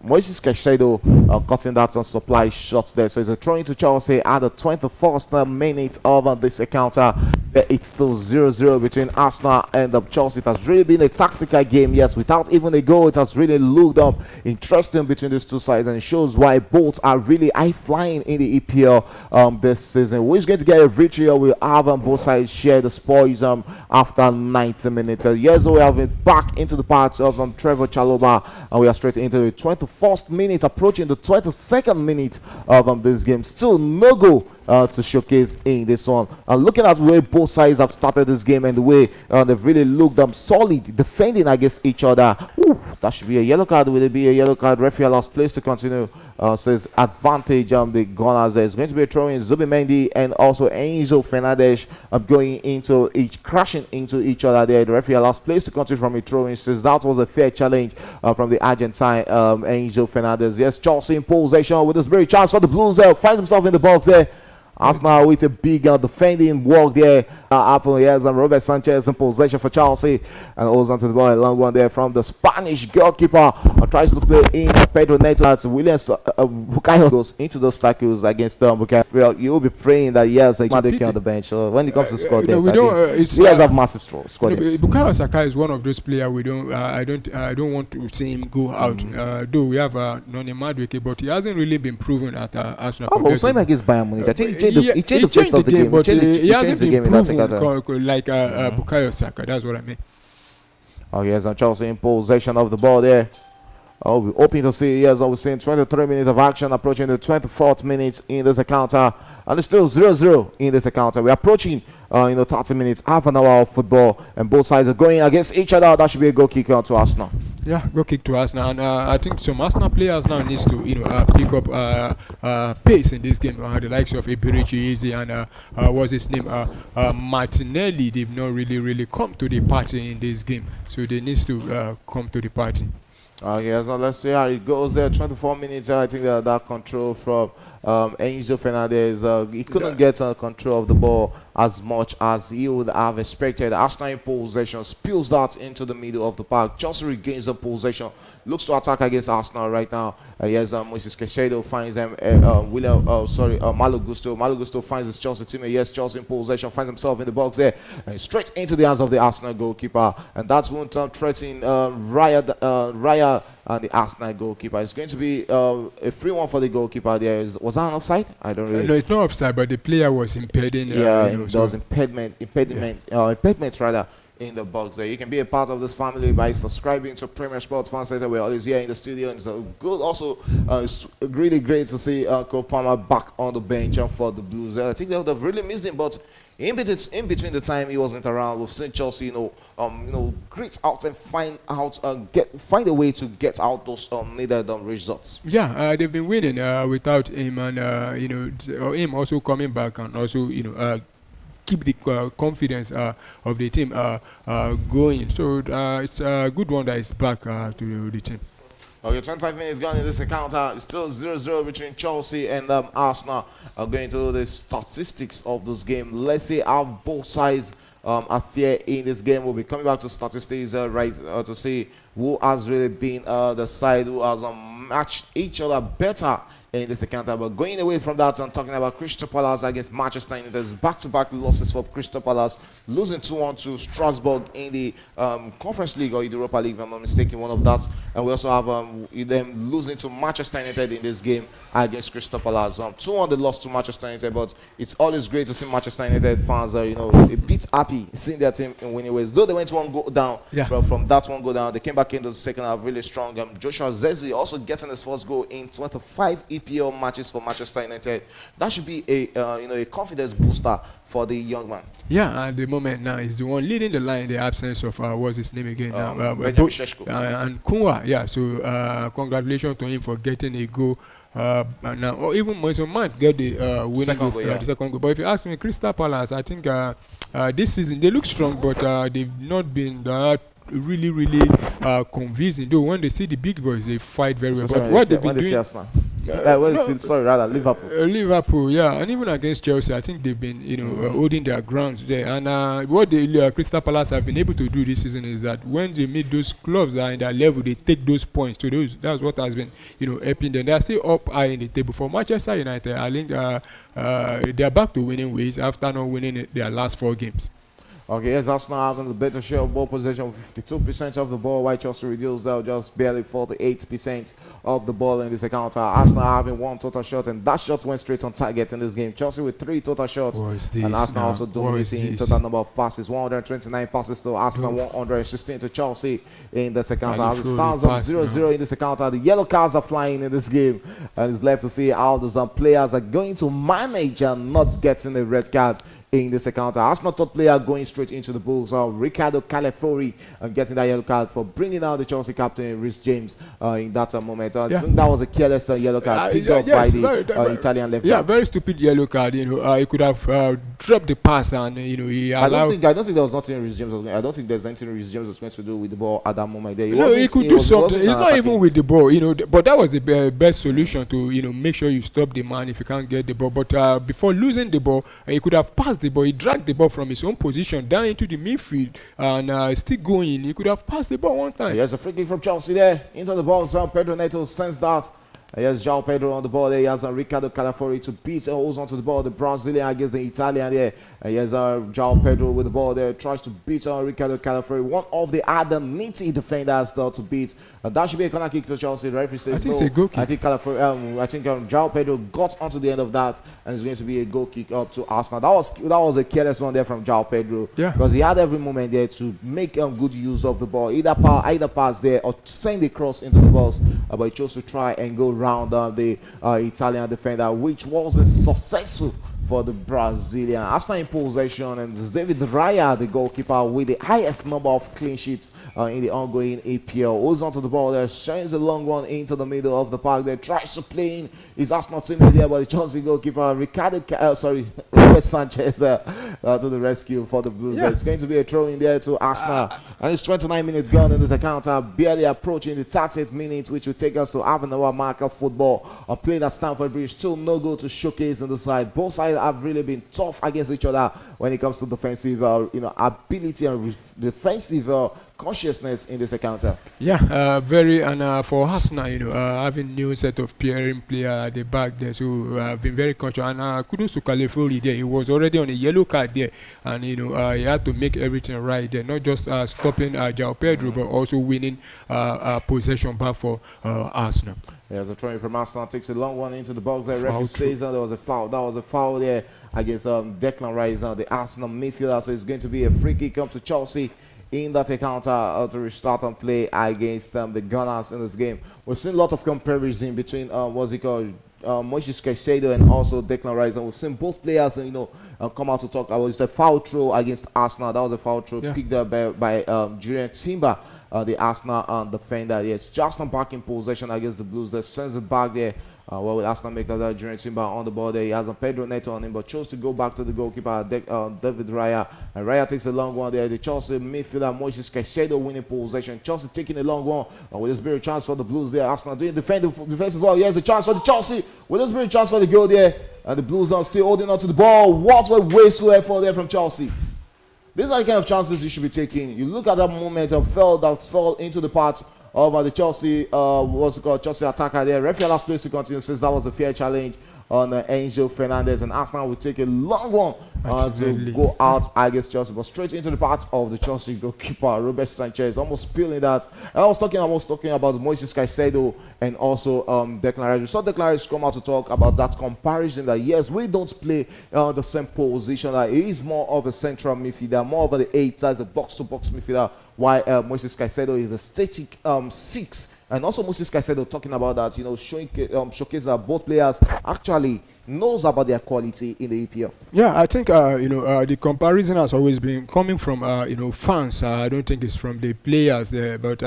Moises Caicedo cutting that on supply shots there. So it's a throw into Chelsea at the 21st minute of this encounter. It's still 0-0 between Arsenal and Chelsea. It has really been a tactical game, yes, without even a goal. It has really looked interesting between these two sides, and it shows why both are really high-flying in the EPL this season. Who's going to get a victory? We'll have both sides share the spoils after 90 minutes. Yes, we have it back into the parts of Trevor Chalobah, and we are straight into the 21st minute, approaching the 22nd minute of this game. Still no goal to showcase in this one. Looking at the way both sides have started this game and the way they've really looked solid defending against each other. Ooh, that should be a yellow card. Will it be a yellow card? Referee allows place to continue. Says advantage the Gunners. There's going to be a throw in. Zubimendi and also Angel Fernandes crashing into each other there. The referee allows place to continue from a throw in. Says that was a fair challenge from the Argentine Angel Fernandes. Yes, Chelsea in possession with this very chance for the Blues there. Finds himself in the box there. Arsenal with a big defending work there. Apple, yes, and Robert Sanchez in possession for Chelsea, and holds onto the ball. A long one there from the Spanish goalkeeper. Tries to play in Pedro Neto. Williams Bukayo goes into those tackles against Bukayo. Well, you'll be praying that yes, they can on the bench. So when it comes to score, we guys have massive score. Bukayo Saka is one of those players we don't. I don't want to see him go out. Though we have Noni Madueke, but he hasn't really been proven at Arsenal. Oh, same against Bayern Munich. I think he changed the face of the game, but he hasn't been proven like Bukayo Saka. That's what I mean. Oh yes, and Chelsea in possession of the ball there. Oh, we're hoping to see, yes, we're seeing 23 minutes of action, approaching the 24th minute in this encounter, and it's still 0-0 in this encounter. We're approaching 30 minutes, half an hour of football, and both sides are going against each other. That should be a goal kick to Arsenal. Yeah, goal kick to Arsenal, and I think some Arsenal players now needs to pick up pace in this game. The likes of Iberici Easy and what's his name, Martinelli. They've not really come to the party in this game, so they need to come to the party. Okay, so let's see how it goes there. 24 minutes. I think that control from Angel Fernandes. He couldn't get control of the ball as much as he would have expected. Arsenal in possession, spills that into the middle of the park. Chelsea regains the possession, looks to attack against Arsenal right now. Yes, Moises Caicedo finds them. Malo Gusto. Malo Gusto finds his Chelsea teammate. Yes, Chelsea in possession, finds himself in the box there, and straight into the hands of the Arsenal goalkeeper, and that's one threatening Raya. And the Arsenal goalkeeper. It's going to be a free one for the goalkeeper there. Was that an offside? I don't really. No, it's not offside, but the player was impeding. There was impediments rather in the box there. You can be a part of this family by subscribing to Premier Sports Fan Center. We're always here in the studio, and so good. Also, it's really great to see Cole Palmer back on the bench for the Blues. I think they've really missed him, but in between the time he wasn't around, we've seen Chelsea, grit out and find a way to get out those needed results. Yeah, they've been winning without him, and him also coming back and also keep the confidence of the team going. So it's a good one that is back to the team. Okay, 25 minutes gone in this encounter. It's still 0-0 between Chelsea and Arsenal. Going to the statistics of this game. Let's see how both sides at fear in this game. We'll be coming back to statistics to see who has really been the side who has matched each other better in this encounter. But going away from that, I'm talking about Crystal Palace against Manchester United. Back-to-back losses for Crystal Palace, losing 2-1 to Strasbourg in the Conference League or the Europa League, if I'm not mistaken, one of that. And we also have them losing to Manchester United in this game against Crystal Palace. 2-1 they lost to Manchester United, but it's always great to see Manchester United fans a bit happy seeing their team in winning ways. Though they went one go down, but from that one go down, they came back into the second half really strong. Joshua Zexi also getting his first goal in 25 EPL matches for Manchester United. That should be a confidence booster for the young man. Yeah, at the moment now he's the one leading the line in the absence of what's his name again now? And Kunwa. Yeah, so congratulations to him for getting a goal. Now, or even Mason might get the winning goal, the second goal. But if you ask me, Crystal Palace, I think this season they look strong, but they've not been really convincing. Though when they see the big boys, they fight very well. But what they've been doing. Liverpool, yeah, and even against Chelsea, I think they've been, holding their grounds there. And what the Crystal Palace have been able to do this season is that when they meet those clubs that are in their level, they take those points. So that's what has been, helping them. They are still up high in the table. For Manchester United, I think they are back to winning ways after not winning their last 4 games. Okay, yes, Arsenal having the better share of ball possession, 52% of the ball, while Chelsea reduced out just barely 48% of the ball in this encounter. Arsenal having 1 total shot, and that shot went straight on target in this game. Chelsea with 3 total shots, and Arsenal also dominating total number of passes, 129 passes to Arsenal, 116 to Chelsea in this encounter. As it stands up 0-0 in this encounter, the yellow cards are flying in this game, and it's left to see how those players are going to manage and not getting a red card in this encounter. Arsenal top player going straight into the Bulls. Ricardo Calafori getting that yellow card for bringing out the Chelsea captain, Reece James, in that moment. I think that was a careless yellow card picked up by the Italian left back. Yeah, very stupid yellow card. He could have dropped the pass and he allowed. I don't think there was nothing Reece James was going. I don't think there's anything Reece James was going to do with the ball at that moment. There, he could do something. It's not even with the ball, But that was the best solution to make sure you stop the man if you can't get the ball. But before losing the ball, he could have passed the ball. He dragged the ball from his own position down into the midfield and still going. He could have passed the ball one time. There's a free kick from Chelsea there into the ball. So Pedro Neto sends that. He has João Pedro on the ball there. He has Ricardo Calafori to beat and holds onto the ball. The Brazilian against the Italian there. He has João Pedro with the ball there. Tries to beat Ricardo Calafori. One of the other nitty defenders to beat. That should be a corner kick to Chelsea. The referee says no. It's a goal kick. I think João Pedro got onto the end of that, and it's going to be a goal kick up to Arsenal. That was a careless one there from João Pedro. Yeah. Because he had every moment there to make good use of the ball. Either pass there or send the cross into the box. But he chose to try and go round the Italian defender, which wasn't successful for the Brazilian. Arsenal in possession, and it's David Raya, the goalkeeper, with the highest number of clean sheets in the ongoing APL. Holds onto the ball there, sends a long one into the middle of the park there, tries to play in his Arsenal team there, but the Chelsea goalkeeper, Robert Sanchez to the rescue for the Blues. Yeah. It's going to be a throw in there to Arsenal. And it's 29 minutes gone in this encounter, barely approaching the 30th minute, which will take us to half an hour mark of football. Playing at Stamford Bridge, still no goal to showcase on the side. Both sides have really been tough against each other when it comes to defensive ability and defensive consciousness in this encounter. Yeah, very, and for Arsenal, having new set of pairing player at the back there, so have been very conscious. And kudos to Calafori there. He was already on a yellow card there, and he had to make everything right there, not just stopping João Pedro, but also winning possession back for Arsenal. Yeah, the try from Arsenal takes a long one into the box there. Referee says there was a foul. That was a foul there against Declan Rice, the Arsenal midfielder. So it's going to be a free kick up to Chelsea in that encounter to restart and play against the Gunners in this game. We've seen a lot of comparison between Moises Caicedo and also Declan Rice. And we've seen both players, come out to talk. It was a foul throw against Arsenal. That was a foul throw picked up by Julian Timber, the Arsenal defender. Yes, just back in possession against the Blues. They sends it back there. Well, Arsenal make that Julian Timber on the ball there. He has a Pedro Neto on him, but chose to go back to the goalkeeper, David Raya. And Raya takes a long one there. The Chelsea midfielder, Moises Caicedo, winning possession. Chelsea taking a long one with a spirit chance for the Blues there. Arsenal doing defensive ball. Here's a chance for the Chelsea with a spirit chance for the goal there. And the Blues are still holding on to the ball. What a wasteful effort there from Chelsea. These are the kind of chances you should be taking. You look at that moment of fell into the path of the Chelsea, what's it called, Chelsea attacker there. Referee last place to continue since that was a fair challenge on Angel Fernandez, and Arsenal will take a long one to go out against Chelsea, but straight into the path of the Chelsea goalkeeper Robert Sanchez, almost spilling that. And I was talking about Moises Caicedo and also Declan Rice. We saw Declan Rice come out to talk about that comparison that yes, we don't play the same position. That he is more of a central midfielder, more of the 8, that's a box-to-box midfielder, while Moises Caicedo is a static 6. And also Moses Caicedo talking about that, showcase that both players actually knows about their quality in the EPL. Yeah, I think the comparison has always been coming from fans. I don't think it's from the players there, but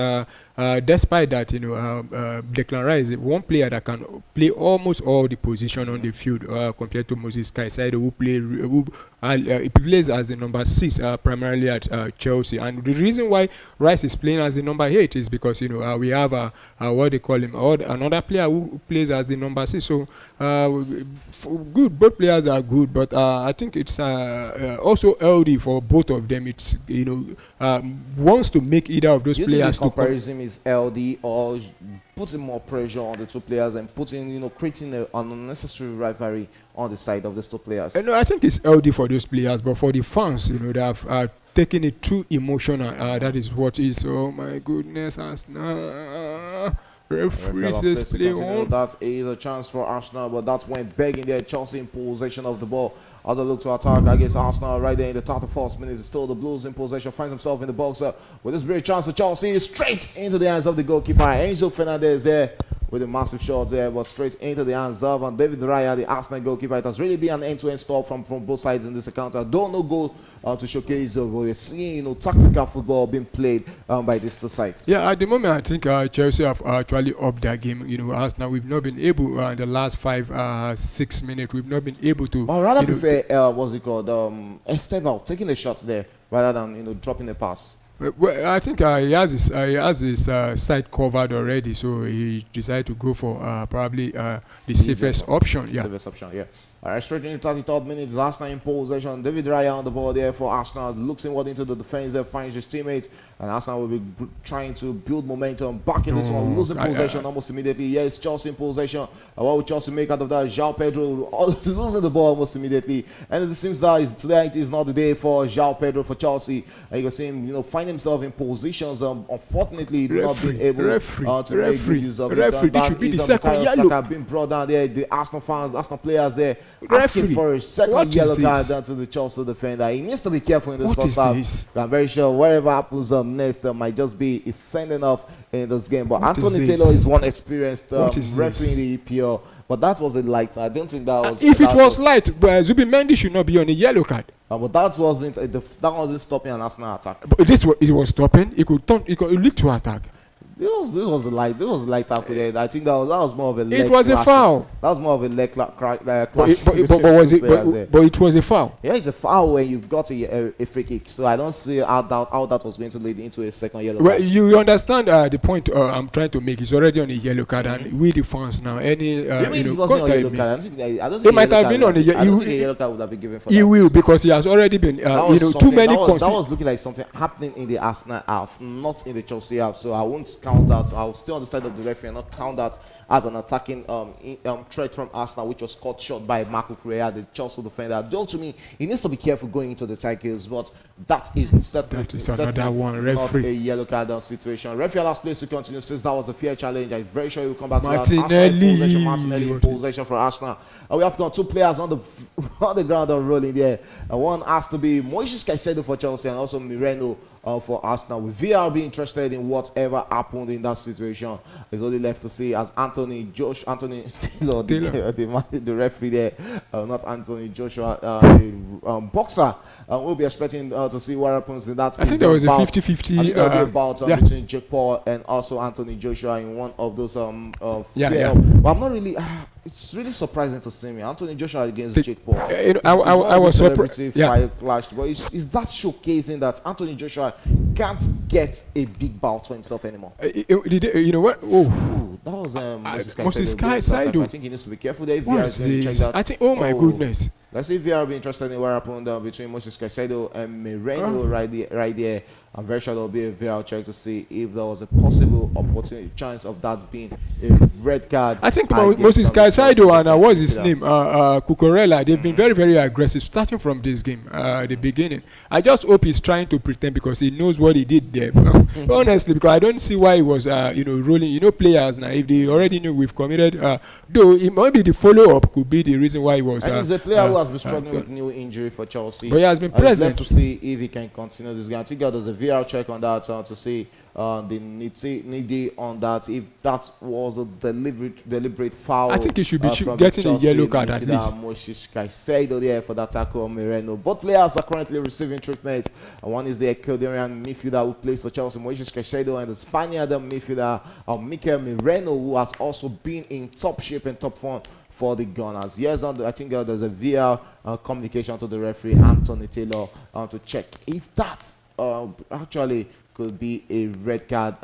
despite that, Declan Rice is one player that can play almost all the position on the field compared to Moses Caicedo, who plays as the number 6 primarily at Chelsea. And the reason why Rice is playing as the number 8 is because we have what they call him, another player who plays as the number 6. So good, both players are good, but I think it's also healthy for both of them. It's wants to make either of those players to comparison is LD or putting more pressure on the two players and creating an unnecessary rivalry on the side of the two players. No, I think it's LD for those players, but for the fans, they have taken it too emotional. That is what is. Oh my goodness, Arsenal. Referees this play on. That is a chance for Arsenal, but that went begging there. Chelsea in possession of the ball. As they look to attack against Arsenal right there in the 31st minute. It's still the Blues in possession. Finds himself in the box with this great chance for Chelsea. Straight into the hands of the goalkeeper. Angel Fernandez there with a massive shot there, but straight into the hands of David Raya, the Arsenal goalkeeper. It has really been an end-to-end stop from both sides in this encounter. Don't know goal to showcase, but we're seeing tactical football being played by these two sides. Yeah, at the moment, I think Chelsea have actually upped their game. Arsenal, we've not been able in the last 5-6 minutes, we've not been able to. But rather prefer, what's it called, Estevao taking the shots there rather than dropping the pass. Well, I think he has his side covered already, so he decided to go for probably the safest option. Yeah. Safest option, yeah. All right, straight in the 33rd minute, Arsenal in possession. David Raya on the ball there for Arsenal. Looks inward into the defense there, finds his teammates. And Arsenal will be trying to build momentum back in this one. Losing possession almost immediately. Yes, Chelsea in possession. What will Chelsea make out of that? João Pedro losing the ball almost immediately. And it seems that tonight is not the day for João Pedro for Chelsea. And you can see him, find himself in positions. Unfortunately, not being able to make good use of it. It should be the second yellow. Being brought down there. The Arsenal fans, Arsenal players there, asking for a second yellow card down to the Chelsea defender. He needs to be careful in this first half. I'm very sure whatever happens next might just be his sending off in this game. But Anthony Taylor is one experienced referee in the EPL. But that was a light. I don't think that was. If it was light, Zubimendi should not be on a yellow card. But that wasn't stopping an Arsenal attack. But it was stopping. It could lead to attack. This was a light tackle there. I think that was more of a leg. It was a foul. That was more of a leg clash. But it was a foul. Yeah, it's a foul when you've got a free kick. So I don't see how that was going to lead into a second yellow card. Well, you understand the point I'm trying to make. It's already on a yellow card, and we the fans now. Any it wasn't on a yellow card. I don't think it might have been on a yellow. I don't think a yellow card would have been given for that. He will, because he has already been too many. That was looking like something happening in the Arsenal half, not in the Chelsea half. So I won't count that. I'll still on the side of the referee and not count that as an attacking threat from Arsenal, which was caught short by Marco Correa, the Chelsea defender. Though to me, he needs to be careful going into the tackles, but that is certainly not a yellow card situation. Referee last place to continue since that was a fair challenge. I'm very sure he will come back to that. Martinelli in possession for Arsenal. We have two players on the ground and rolling there. One has to be Moises Caicedo for Chelsea and also Mireno for Arsenal. With VR being interested in whatever happened in that situation, it's only left to see as Anthony Taylor, the referee there, not Anthony Joshua, boxer. We'll be expecting to see what happens in that. I think there was a 50-50. I think there will be a bout between Jake Paul and also Anthony Joshua in one of those. But I'm not really. It's really surprising to see me Anthony Joshua against Jake Paul. I was surprised. Clash, but is that showcasing that Anthony Joshua can't get a big bout for himself anymore? You know what? That was Moses Caicedo. I think he needs to be careful there. What is this? I think. Oh my goodness. Let's see if you are interested in what happened between Moses Caicedo and Moreno right there. I'm very sure there will be a VR check to see if there was a possible opportunity, chance of that being a red card. I think Moses Caicedo and what's his name, Cucurella, they've been very, very aggressive starting from this game, the beginning. I just hope he's trying to pretend because he knows what he did there. Honestly, because I don't see why he was, rolling. Players now, if they already knew we've committed, though it might be the follow-up could be the reason why he was. And he's a player who has been struggling with new injury for Chelsea. But he has been present. Left to see if he can continue this game. I think there's a VR check on that to see the needy on that. If that was a deliberate foul, I think he should be getting a yellow card at least. Moses Caicedo there for that tackle on Moreno. Both players are currently receiving treatment. One is the Ecuadorian midfielder who plays for Chelsea, Moses Caicedo, and the Spaniard midfielder Mikel Moreno, who has also been in top shape and top form for the Gunners. Yes, I think there's a VR communication to the referee Anthony Taylor to check if that actually could be a red card,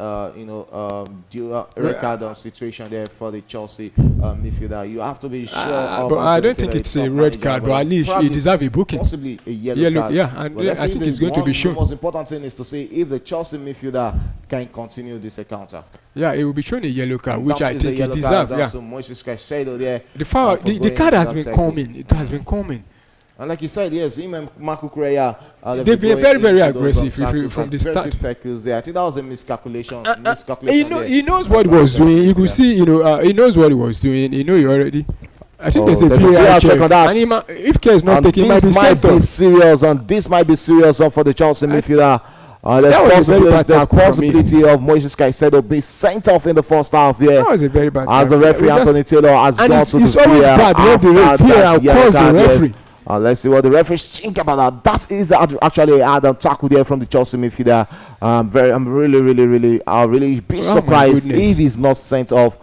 red card situation there for the Chelsea midfielder. You have to be sure. But I don't think it's a red card, but at least he deserves a booking. Possibly a yellow card. Yeah, and I think it's going to be shown. The most important thing is to see if the Chelsea midfielder can continue this encounter. Yeah, it will be shown a yellow card, which I think it deserves. Yeah. So Moses Caicedo there. The foul, the card has been coming. It has been coming. And like you said, yes, him and Marco Correa, they've been very, very aggressive from the start. Tackles there. I think that was a miscalculation. He knows what he was doing. You could see, he knows what he was doing. He already. I think there's a VAR check on that. And if care is not taken, it might be sent off. Serious, and this might be serious for the Chelsea midfielder. There's possibility of Moses Caicedo being sent off in the first half here. That was a very bad. As the referee Anthony Taylor has gone to the it's always bad when the referee. Let's see what the referees think about that. That is actually a tackle there from the Chelsea midfielder. I'm really be surprised if he's not sent off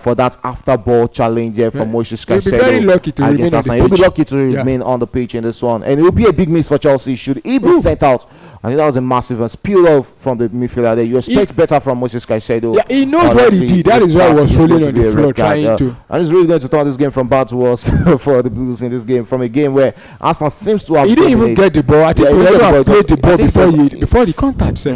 for that after ball challenge from Moses Caicedo. He'll be very lucky to remain on the pitch. He'll be lucky to remain on the pitch in this one, and it will be a big miss for Chelsea should he be sent out. I think that was a massive spill off from the midfielder there. You expect better from Moses Caicedo. Yeah, he knows what he did. That is why he was rolling on the floor trying to. And he's really going to turn this game from bad to worse for the Blues in this game. From a game where Arsenal seems to have. He didn't even get the ball. I think he have played the ball before the contact.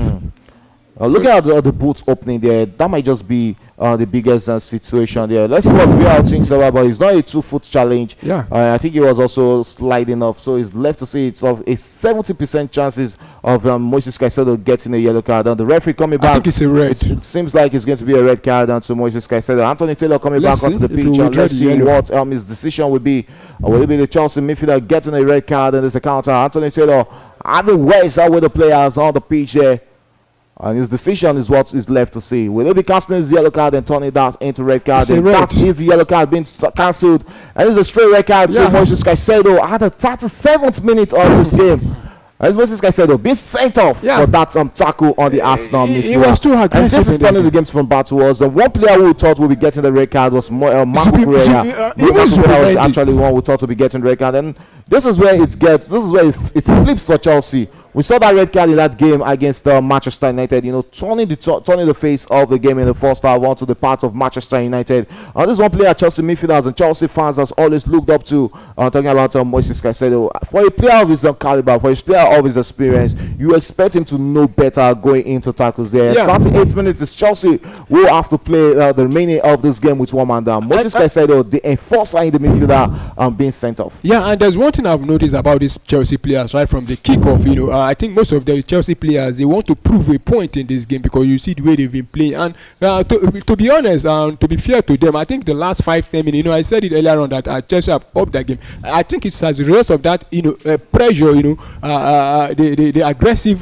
Looking at the boots opening there, that might just be the biggest situation there. Let's see what VR thinks about, but it's not a 2-foot challenge. Yeah. I think he was also sliding up, so it's left to see it's of a 70% chances of Moses Caicedo getting a yellow card. And the referee coming back. I think it's a red. It seems like it's going to be a red card to Moses Caicedo. Anthony Taylor coming back onto the pitch. Let's see what his decision will be. Will it be the Chelsea midfielder getting a red card in this encounter? Anthony Taylor having ways out with the players on the pitch there. And his decision is what is left to see. Will he be casting his yellow card and turning that into red card? That is the yellow card being cancelled. And it's a straight red card to Moses Caicedo at the 37th minute of this game. As Moses Caicedo being sent off for that tackle on the Arsenal midfielder. He was too aggressive. And this is turning the game from bad to worse. The one player who thought would be getting the red card was Marco Correa. He was actually one who thought would be getting the red card. And this is where it flips for Chelsea. We saw that red card in that game against Manchester United, turning the face of the game in the first half onto the part of Manchester United. This is one player Chelsea midfielders and Chelsea fans has always looked up to, talking about Moses Caicedo. For a player of his caliber, for a player of his experience, you expect him to know better going into tackles there. 38 minutes is Chelsea will have to play the remaining of this game with one man down. Moses Caicedo, the enforcer in the midfielder, being sent off. Yeah, and there's one thing I've noticed about these Chelsea players right from the kickoff, I think most of the Chelsea players, they want to prove a point in this game because you see the way they've been playing. And to be honest, to be fair to them, I think the last 5-10 minutes, I said it earlier on that Chelsea have upped that game. I think it's as a result of that, pressure, the aggressive,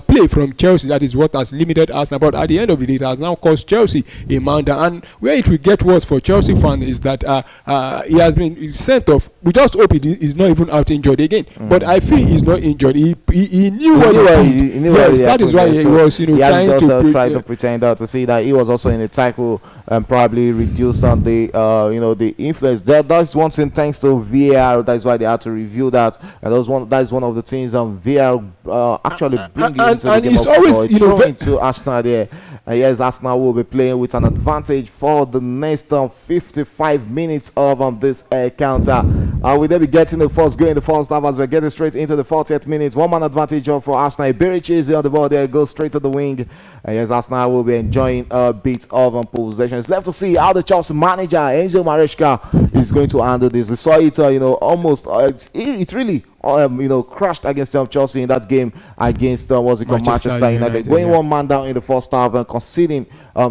play from Chelsea. That is what has limited Arsenal. But at the end of the day, it has now cost Chelsea a man down. And where it will get worse for Chelsea fan is that he has been sent off. We just hope he is not even out injured again. But I feel he's not injured. He knew what he did. Yes, that is why he was, trying to pretend to see that he was also in a tackle and probably reduce on the, the influence. That's one thing thanks to VAR. That is why they had to review that. And that is one of the things VAR actually bringing into the game. It's always, into Arsenal there. Yes, Arsenal will be playing with an advantage for the next 55 minutes of this counter. Will they be getting the first goal in the first half as we're getting straight into the 40th minute? One man advantage for Arsenal. Iberichi is on the ball there, goes straight to the wing. And yes, Arsenal will be enjoying a bit of possession. It's left to see how the Chelsea manager, Angel Maresca, is going to handle this. We saw it, almost, it really, crashed against Chelsea in that game against, Manchester United. Going one man down in the first half and conceding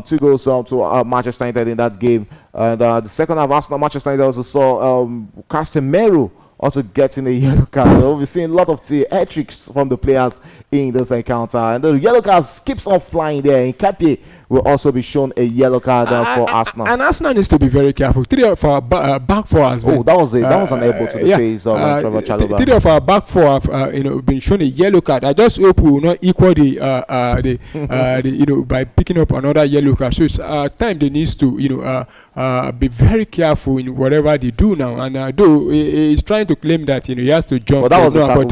2 goals to Manchester United in that game. And the second half, Arsenal, Manchester United also saw Casemiro also getting a yellow card. So we've seen a lot of theatrics from the players in this encounter. And the yellow card keeps on flying there. And Kapi will also be shown a yellow card for Arsenal. And Arsenal needs to be very careful. 3 of our back four has been... that was an elbow to the face of Trevor Chalobah. 3 of our back four have been shown a yellow card. I just hope we will not equal the by picking up another yellow card. So it's time they need to be very careful in whatever they do now. And though he's trying to claim that he has to jump. But that was an elbow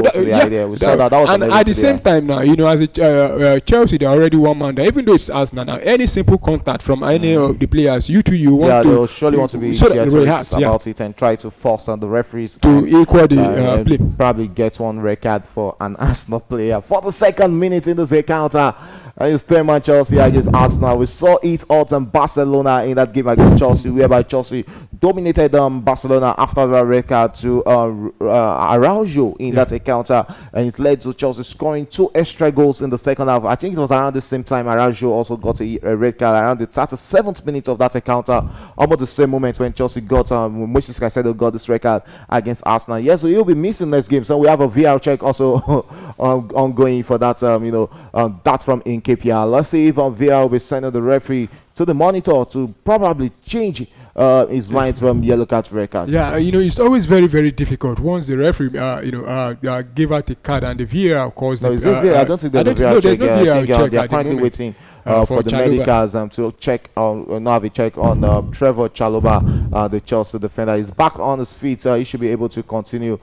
to the idea. We saw that was and at the same time now, as a Chelsea, they're already one man there. Even though it's Arsenal now, any simple contact from any of the players, you want to... they'll surely want to be about it and try to force on the referees to equal the play. Probably get one red card for an Arsenal player. 42nd minute in this encounter. And it's 10-man Chelsea against Arsenal. We saw it out in Barcelona in that game against Chelsea, whereby Chelsea dominated Barcelona after the red card to Araujo in that encounter, and it led to Chelsea scoring 2 extra goals in the second half. I think it was around the same time Araujo also got a red card around the 37th minute of that encounter, almost the same moment when Chelsea got Moises Caicedo got this red card against Arsenal. Yes, so he'll be missing next game. So we have a VR check also ongoing for that. That from in KPR. Let's see if VR will be sending the referee to the monitor to probably change his mind from yellow card to red card. Yeah, it's always very, very difficult once the referee, give out the card and the VAR calls. No, I don't think there's a VAR check. They're currently waiting for the medicals to check on now have a check on Trevor Chalobah, the Chelsea defender. He's back on his feet. He should be able to continue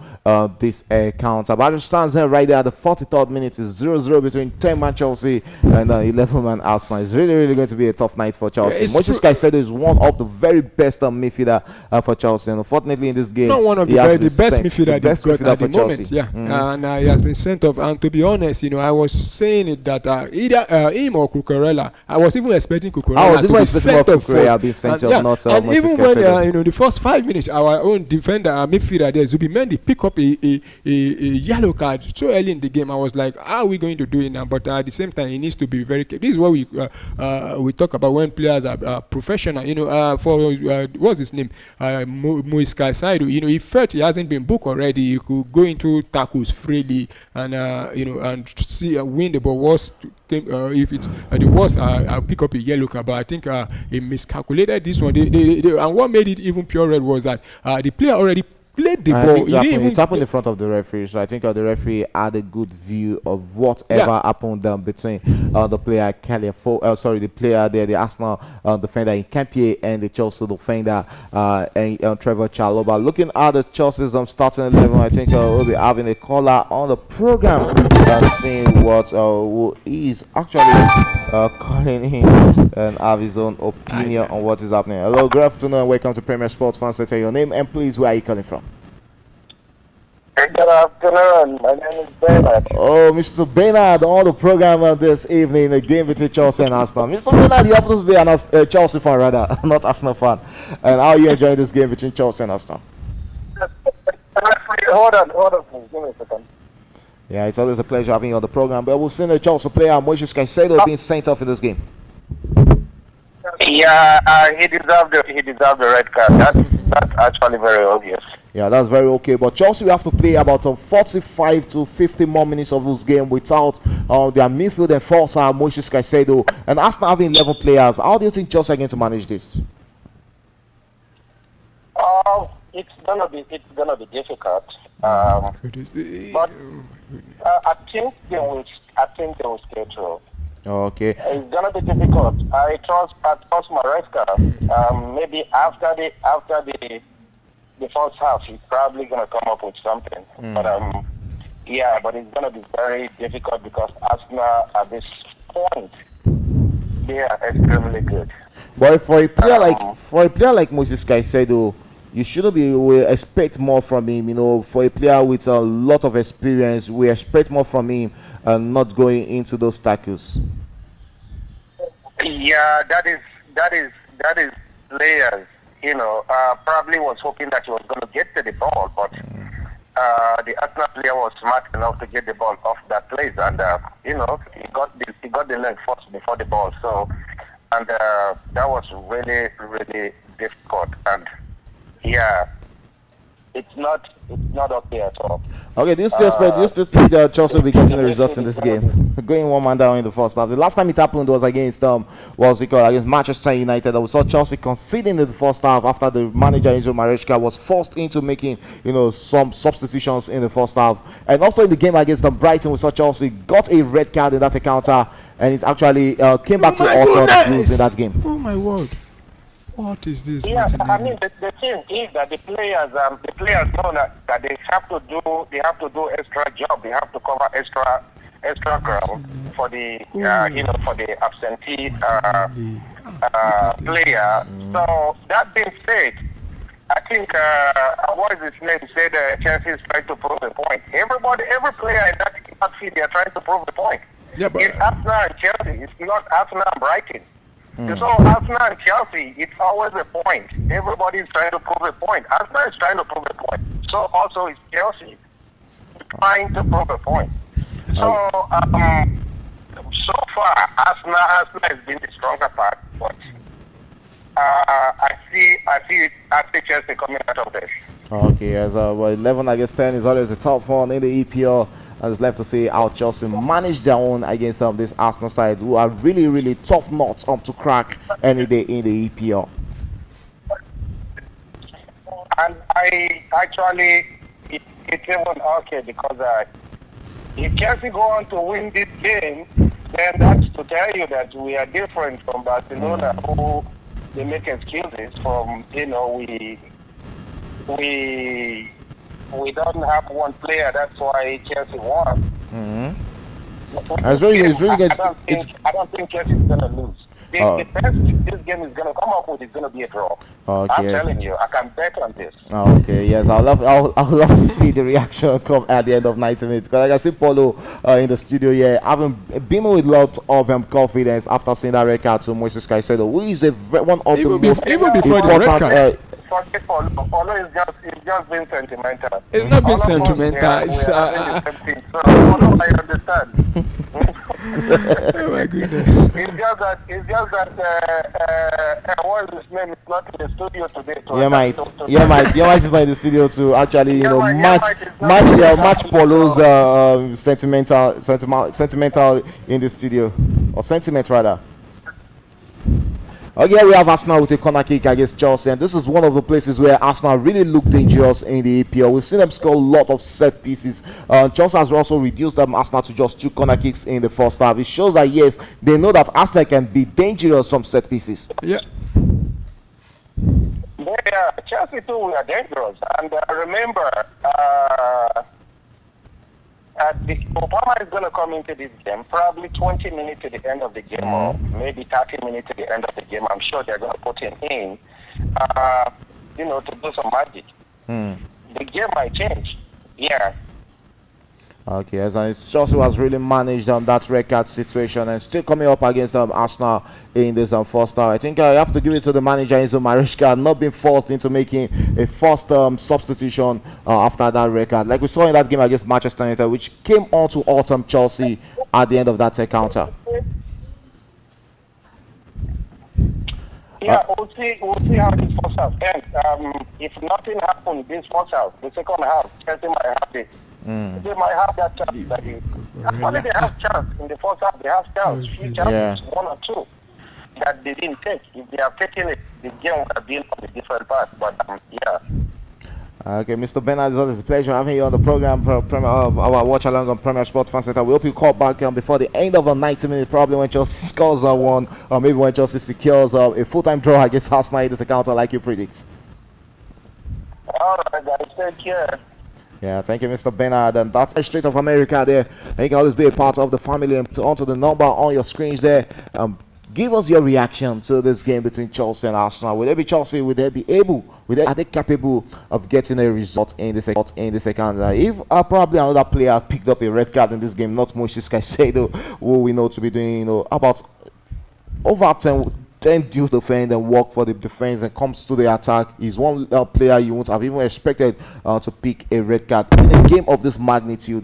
this encounter. But it stands here right there at the 43rd minute. It's 0-0 between 10-man Chelsea and 11-man Arsenal. It's really, really going to be a tough night for Chelsea. Moises Caicedo is one of the very best midfielder for Chelsea. And unfortunately, in this game, not one of the best midfielder they've got at the moment. Yeah, and he has been sent off. And to be honest, I was saying it that either him or Cucurella. I was even expecting Cucurella to be sent off first. And even when the first 5 minutes, our own defender, midfielder there, Zubimendi, pick up a yellow card so early in the game. I was like, how are we going to do it now? But at the same time, he needs to be very careful. This is what we talk about when players are professional. For what's his name, Moise Caicedo. He felt he hasn't been booked already. He could go into tackles freely and and see win the ball. If it's the worst, I'll pick up a yellow card. But I think he miscalculated this one. And what made it even pure red was that the player already played the ball. It happened in front of the referee, so I think the referee had a good view of whatever happened between the player the player there, the Arsenal defender in Campier, and the Chelsea defender and Trevor Chalobah. Looking at the Chelsea's starting 11, I think we'll be having a caller on the program seeing what who is actually calling in and have his own opinion on what is happening. Hello, good afternoon, and welcome to Premier Sports Fan Center. Your name and please, where are you calling from? Good afternoon. My name is Bernard. Oh, Mr. Bernard, on the program this evening, the game between Chelsea and Arsenal. Mr. Bernard, you happen to be a Chelsea fan, rather, not Arsenal fan. And how are you enjoying this game between Chelsea and Arsenal? Hold on, please. Give me a second. Yeah, it's always a pleasure having you on the program. But we've seen the Chelsea player, Moises Caicedo, being sent off in this game. Yeah, he deserved the red card. That's actually very obvious. Yeah, that's very okay. But Chelsea will have to play about 45 to 50 more minutes of this game without their midfield and force Moises Caicedo. And Arsenal having 11 players. How do you think Chelsea are going to manage this? It's gonna be difficult. But I think they will stay through. Okay. It's gonna be difficult. I trust Maresca. Maybe after the first half, he's probably gonna come up with something. But it's gonna be very difficult because Arsenal at this point they are extremely good. But for a player like Moises Caicedo, you shouldn't be. We expect more from him. You know, for a player with a lot of experience, we expect more from him, and not going into those tackles. Yeah, that is players. Probably was hoping that he was going to get to the ball, but the Arsenal player was smart enough to get the ball off that place, and he got the leg first before the ball. So, and that was really really difficult, and yeah, it's not okay at all. Okay, do you still think that Chelsea will be getting the results in this game? Going one man down in the first half. The last time it happened was against against Manchester United. We saw Chelsea conceding in the first half after the manager Enzo Maresca was forced into making some substitutions in the first half. And also in the game against Brighton, we saw Chelsea got a red card in that encounter, and it actually came back to Orton lose in that game. Oh my word! What is this? Yeah, Martinelli? I mean the thing is that the players know that they have to do extra job. They have to cover extra ground for the for the absentee player. So that being said, I think what is his name said Chelsea is trying to prove a point. Every player in that field, they are trying to prove a point. Yeah, but It's Arsenal and Chelsea. It's not Arsenal and Brighton. So Arsenal and Chelsea, it's always a point. Everybody is trying to prove a point. Arsenal is trying to prove a point. So also is Chelsea trying to prove a point. So so far Arsenal has been the stronger part, but I see Chelsea coming out of this. Okay, as 11 against 10 is always a tough one in the EPL. And it's left to see how Chelsea manage their own against this Arsenal side, who are really, really tough nuts to crack any day in the EPL. And it's even okay because if Chelsea go on to win this game, then that's to tell you that we are different from Barcelona, who they make excuses from. We don't have one player. That's why Chelsea won. It's really good. I don't think Chelsea is gonna lose. The best this game is gonna come up with is gonna be a draw. Okay. I'm telling you, I can bet on this. Okay, yes, I'd love to see the reaction come at the end of 90 minutes. Because like I see Paulo in the studio here, having been with lots of confidence after seeing that red card to Moises Caicedo, who is one of the most even before the red card. Forget Paulo is just being sentimental. It's not being All of us, sentimental. It's we are having the same thing. So Paulo, I understand. Oh my goodness. It's just that what is his name is not in the studio today. Your might is not in the studio to actually match Paulo's sentimental in the studio, or sentiment rather. Okay, we have Arsenal with a corner kick against Chelsea, and this is one of the places where Arsenal really look dangerous in the EPL. We've seen them score a lot of set pieces. Chelsea has also reduced Arsenal to just 2 corner kicks in the first half. It shows that yes, they know that Arsenal can be dangerous from set pieces. Yeah. Chelsea too, we are dangerous, and remember. Obama is going to come into this game probably 20 minutes to the end of the game, or maybe 30 minutes to the end of the game. I'm sure they're going to put him in, to do some magic. The game might change. Yeah. Okay, as Chelsea was really managed on that record situation and still coming up against Arsenal in this first half. I think I have to give it to the manager Enzo Maresca, not being forced into making a first substitution after that record, like we saw in that game against Manchester United, which came on to autumn Chelsea at the end of that encounter. Yeah, we'll see how this first half ends. If nothing happens this first half, the second half, Chelsea might have it. They might have that chance. Actually, they have chance in the first half. They have chance, few chances, 1 or 2 that they didn't take. If they have taken it, the game would have been on a different path. But yeah. Okay, Mr. Bernard, it's always a pleasure having you on the program, our watch along on Premier Sport Fan Center. We hope you call back before the end of the 90 minutes, probably when Chelsea scores one, or maybe when Chelsea secures a full-time draw against Arsenal in this encounter, like you predict. All right, guys, take care. Yeah, thank you, Mr. Bernard. And that's Straight of America there. And you can always be a part of the family. And onto the number on your screens there. Give us your reaction to this game between Chelsea and Arsenal. Will they be Chelsea? Will they be able? Are they capable of getting a result in the second? If probably another player picked up a red card in this game, not Moses Caicedo, who we know to be doing about over 10 deals defend and work for the defense and comes to the attack. He's one player you won't have even expected to pick a red card in a game of this magnitude.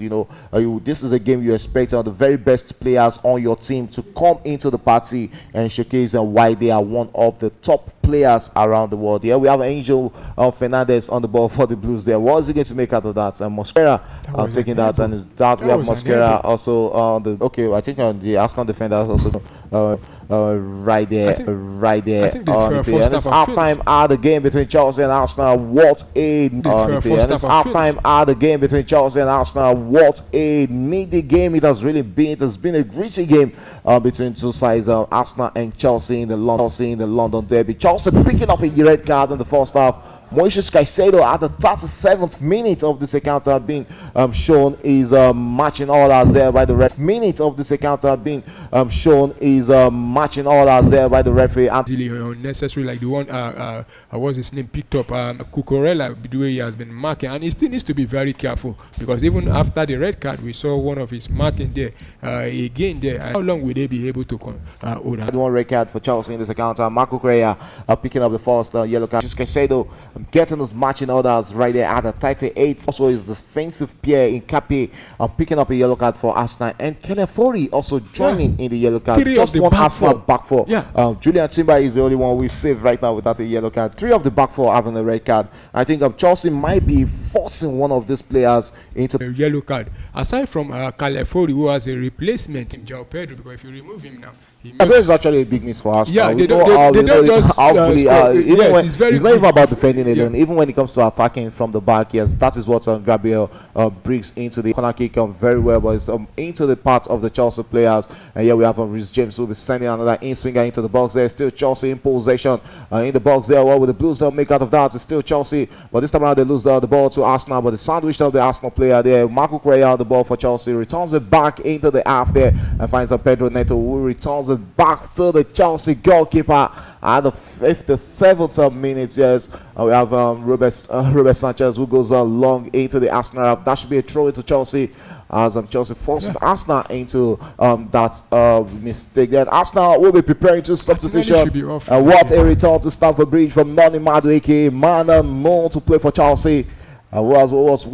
This is a game you expect the very best players on your team to come into the party and showcase why they are one of the top players around the world. Here we have Angel Fernandez on the ball for the Blues. There, what is he going to make out of that? And Mosquera taking that, and is that we have Mosquera also on the I think on the Arsenal defenders also. Right there. I think the and it's halftime at the game between Chelsea and Arsenal. What a halftime at the game between Chelsea and Arsenal. What a needy game it has really been. It has been a gritty game between two sides, Arsenal and Chelsea in the London derby. Chelsea picking up a red card in the first half. Moises Caicedo at the 37th minute of this encounter being shown is matching orders there by the referee. Minute of this encounter being shown is matching orders there by the referee. Unnecessary, like the one what's his name picked up Cucurella, the way he has been marking, and he still needs to be very careful because even after the red card we saw one of his marking there again there. How long will they be able to hold that? One red card for Chelsea in this encounter. Marco Correa picking up the first yellow card. Caicedo getting those matching orders right there at the 38. Also is the defensive Pierre in Cape picking up a yellow card for Arsenal, and Kelefori also joining in the yellow card. Just one Arsenal back four. Julian Timber is the only one we saved right now without a yellow card. 3 of the back 4 having a red card. I think Chelsea might be forcing one of these players into a yellow card. Aside from Kelefori, who has a replacement in João Pedro, because if you remove him now, there's actually a big news for us. Yeah, they don't just it's not even about defending it. And even when it comes to attacking from the back, yes, that is what Gabriel brings into the corner kick very well. But it's into the part of the Chelsea players. And here we have Reece James who will be sending another in-swinger into the box there. Still Chelsea in possession in the box there. What will the Blues they'll make out of that? It's still Chelsea, but this time around they lose the ball to Arsenal. But the sandwich of the Arsenal player there, Marco Correa, the ball for Chelsea, returns it back into the half there and finds Pedro Neto, who returns it back to the Chelsea goalkeeper at the 57th minute. Yes, we have Robert Sanchez who goes long into the Arsenal half. That should be a throw into Chelsea as Chelsea forced Arsenal into that mistake. Then Arsenal will be preparing to substitution. What a return to Stamford Bridge from Noni Madueke, man known to play for Chelsea. Was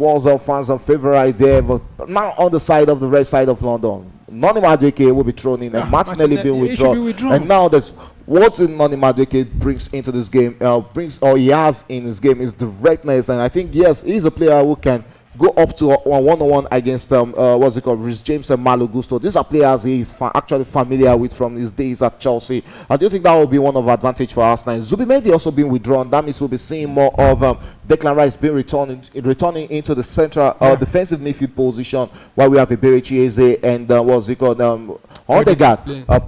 fans and favourite there, but now on the side of the red side of London. Noni Madueke will be thrown in, and Martinelli being withdrawn. And now there's what Noni Madueke brings into this game, he has in his game is directness, and I think yes, he's a player who can go up to a one-on-one against Reece James and Malo Gusto. These are players he is actually familiar with from his days at Chelsea. I do think that will be one of advantage for Arsenal. Zubimendi also being withdrawn. That means we'll be seeing more of Declan Rice being returning into the central defensive midfield position, while we have Iberichi Eze and Odegaard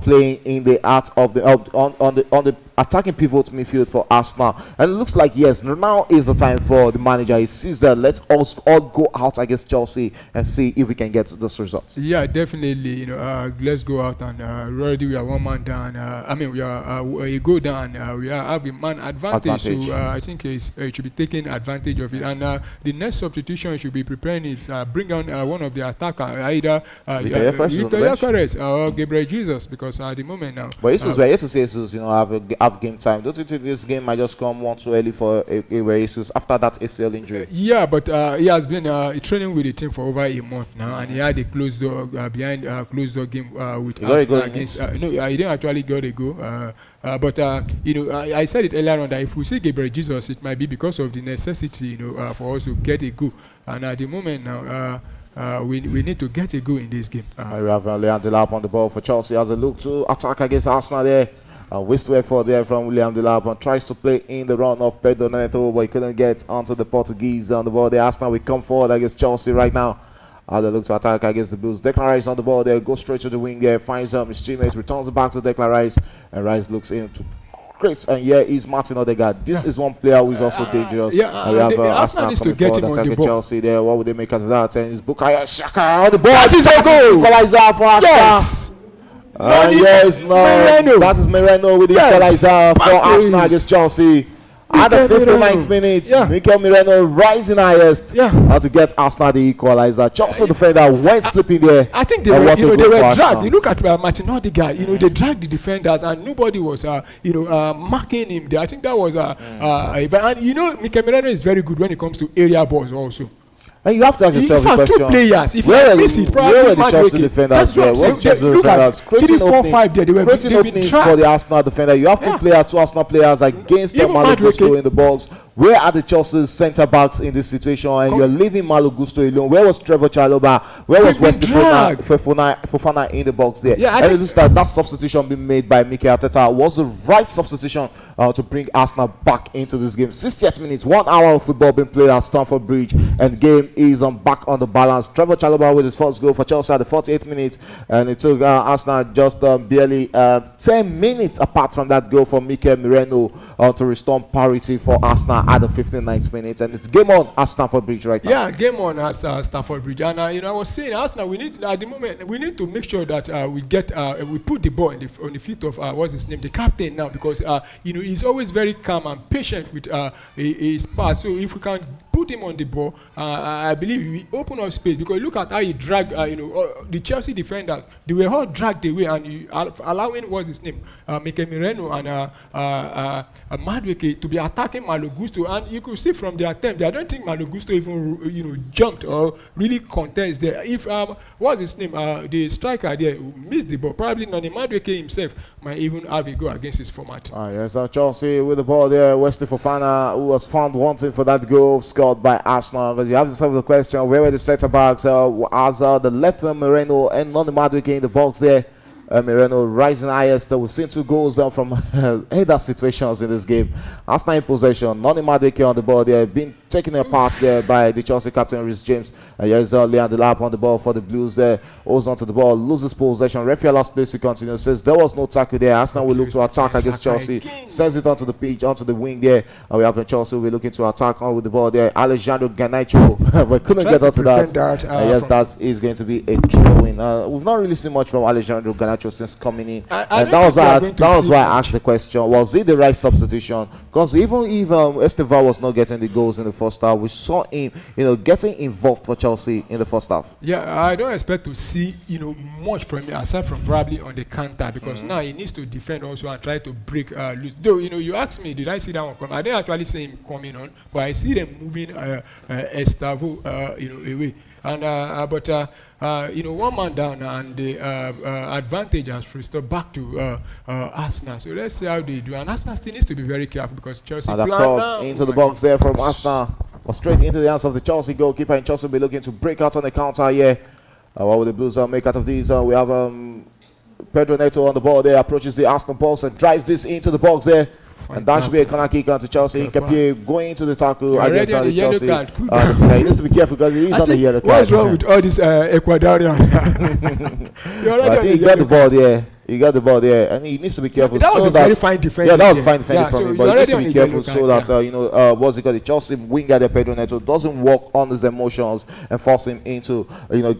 playing in the art of the on the attacking pivot midfield for Arsenal. And it looks like yes, now is the time for the manager. He sees that let's all go out against Chelsea and see if we can get those results. Yeah, definitely. Let's go out and already we are one man down. We are a goal down. We have a man advantage. So I think it should be taking advantage of it. And the next substitution should be preparing is bring on one of the attacker, either Victor or Gabriel Jesus, because at the moment now. But this is where to say Jesus, have game time. Don't you think this game might just come one too early for Jesus after that ACL injury? Yeah, but he has been training with the team for over a month now, and he had a closed door closed door game with Arsenal against. No, he didn't actually get a go. But I said it earlier on that if we see Gabriel Jesus, it might be because of the necessity, for us to get a go. And at the moment now, we need to get a go in this game. We have Liam Delap on the ball for Chelsea as a look to attack against Arsenal there. Wasteful effort there from William Delap, and tries to play in the run of Pedro Neto, but he couldn't get onto the Portuguese on the ball there. Arsenal will come forward against Chelsea right now. They look to attack against the Blues. Declan Rice on the ball there, goes straight to the wing there, finds his teammates, returns it back to Declan Rice, and Rice looks into great. And here is Martin Odegaard. This is one player who is also dangerous. We have Arsenal needs to get him on the ball. Chelsea there. What would they make out of that? And it's Bukayo Saka on the ball. That is a goal. Equalizer for Arsenal. Yes. Yes, no. Moreno. That is Moreno with the Yes. equalizer for Package. Arsenal against Chelsea. At the Mikel 59th Moreno. minute, Yeah. Mikel Moreno rising highest Yeah. to get Arsenal the equalizer. Chelsea defender went slipping there. I think they And were, what a they goal were for dragged. Arsenal. You look at Martin Odegaard. They dragged the defenders, and nobody was, marking him there. I think that was and Mikel Moreno is very good when it comes to area balls also. And you have to ask In yourself the fact, question. two players. If Where you were miss the- it, where probably were the Chelsea Madueke. defenders? That's what I'm Where was saying. Chelsea Look defenders? at Creating 3, 4, openings- 5 there. They've creating been openings trapped. for the Arsenal defender. You have two Yeah. players, two Arsenal players against Even Malo Gusto Madueke. in the box. Where are the Chelsea centre backs in this situation? And you're leaving Malo Gusto alone. Where was Trevor Chalobah? Where was They've been Wesley dragged. Fofana in the box there? Yeah, I and think- it looks like that substitution being made by Mikel Arteta was the right substitution to bring Arsenal back into this game. 60th minutes, 1 hour of football being played at Stamford Bridge, and the game is back on the balance. Trevor Chalobah with his first goal for Chelsea at the 48th minute, and it took Arsenal just barely 10 minutes apart from that goal from Mikel Moreno to restore parity for Arsenal at the 59th minute, and it's game on at Stamford Bridge right now. Yeah, game on at Stamford Bridge, and I was saying, Arsenal, we need at the moment we need to make sure that we put the ball on the feet of what's his name, the captain now, because he's always very calm and patient with his pass. So if we can put him on the ball, I believe we open up space, because look at how he dragged the Chelsea defenders. They were all dragged away, and allowing what's his name, Mikel Moreno and Madueke to be attacking Malo Gusto, and you could see from the attempt, I don't think Malo Gusto even jumped or really contest there. If what's his name, the striker there who missed the ball, probably Nani Madueke himself might even have a go against his format. Yes, Chelsea with the ball there. Wesley Fofana, who was found wanting for that goal scored by Arsenal. But you have to solve the question: where were the centre backs? As the left wing Moreno and Nani Madueke in the box there. Moreno rising highest. We've seen 2 goals from header situations in this game. Arsenal in possession. Nani Madueke on the ball there, being taken apart there by the Chelsea captain Reece James. Here's Leon Delap on the ball for the Blues there. Holds onto the ball, loses possession. Referee allows place to continue. Says there was no tackle there. Arsenal will look to attack against Chelsea. Sends it onto the pitch, onto the wing there. And we have Chelsea. We're looking to attack on with the ball there. Alejandro Garnacho, but couldn't get onto that. Yes, that is going to be a throw-in. We've not really seen much from Alejandro Garnacho since coming in. And that was why I asked the question: was it the right substitution? Because even if Estevao was not getting the goals in the first half, we saw him, getting involved for Chelsea in the first half. Yeah, I don't expect to see, much from him aside from probably on the counter, because now he needs to defend also and try to break loose. Though, you asked me, did I see that one come? I didn't actually see him coming on, but I see them moving Estevao, away. And one man down, and the advantage has restored back to Arsenal. So let's see how they do. And Arsenal still needs to be very careful, because Chelsea And the cross into the box there from Arsenal was straight into the hands of the Chelsea goalkeeper, and Chelsea will be looking to break out on the counter here. What will the Blues make out of these? We have Pedro Neto on the ball there, approaches the Arsenal box and drives this into the box there. And that should be a corner kick onto Chelsea. Nketiah going into the tackle against the Chelsea. He needs to be careful because he is on the yellow card. What's wrong with all this Ecuadorian? I think he got the ball there. He got the ball there, and he needs to be careful. That was a very fine defense. Yeah, that was fine defending from so him. But he needs to be careful so that what's it called? The Chelsea winger there, Pedro Neto, doesn't walk on his emotions and force him into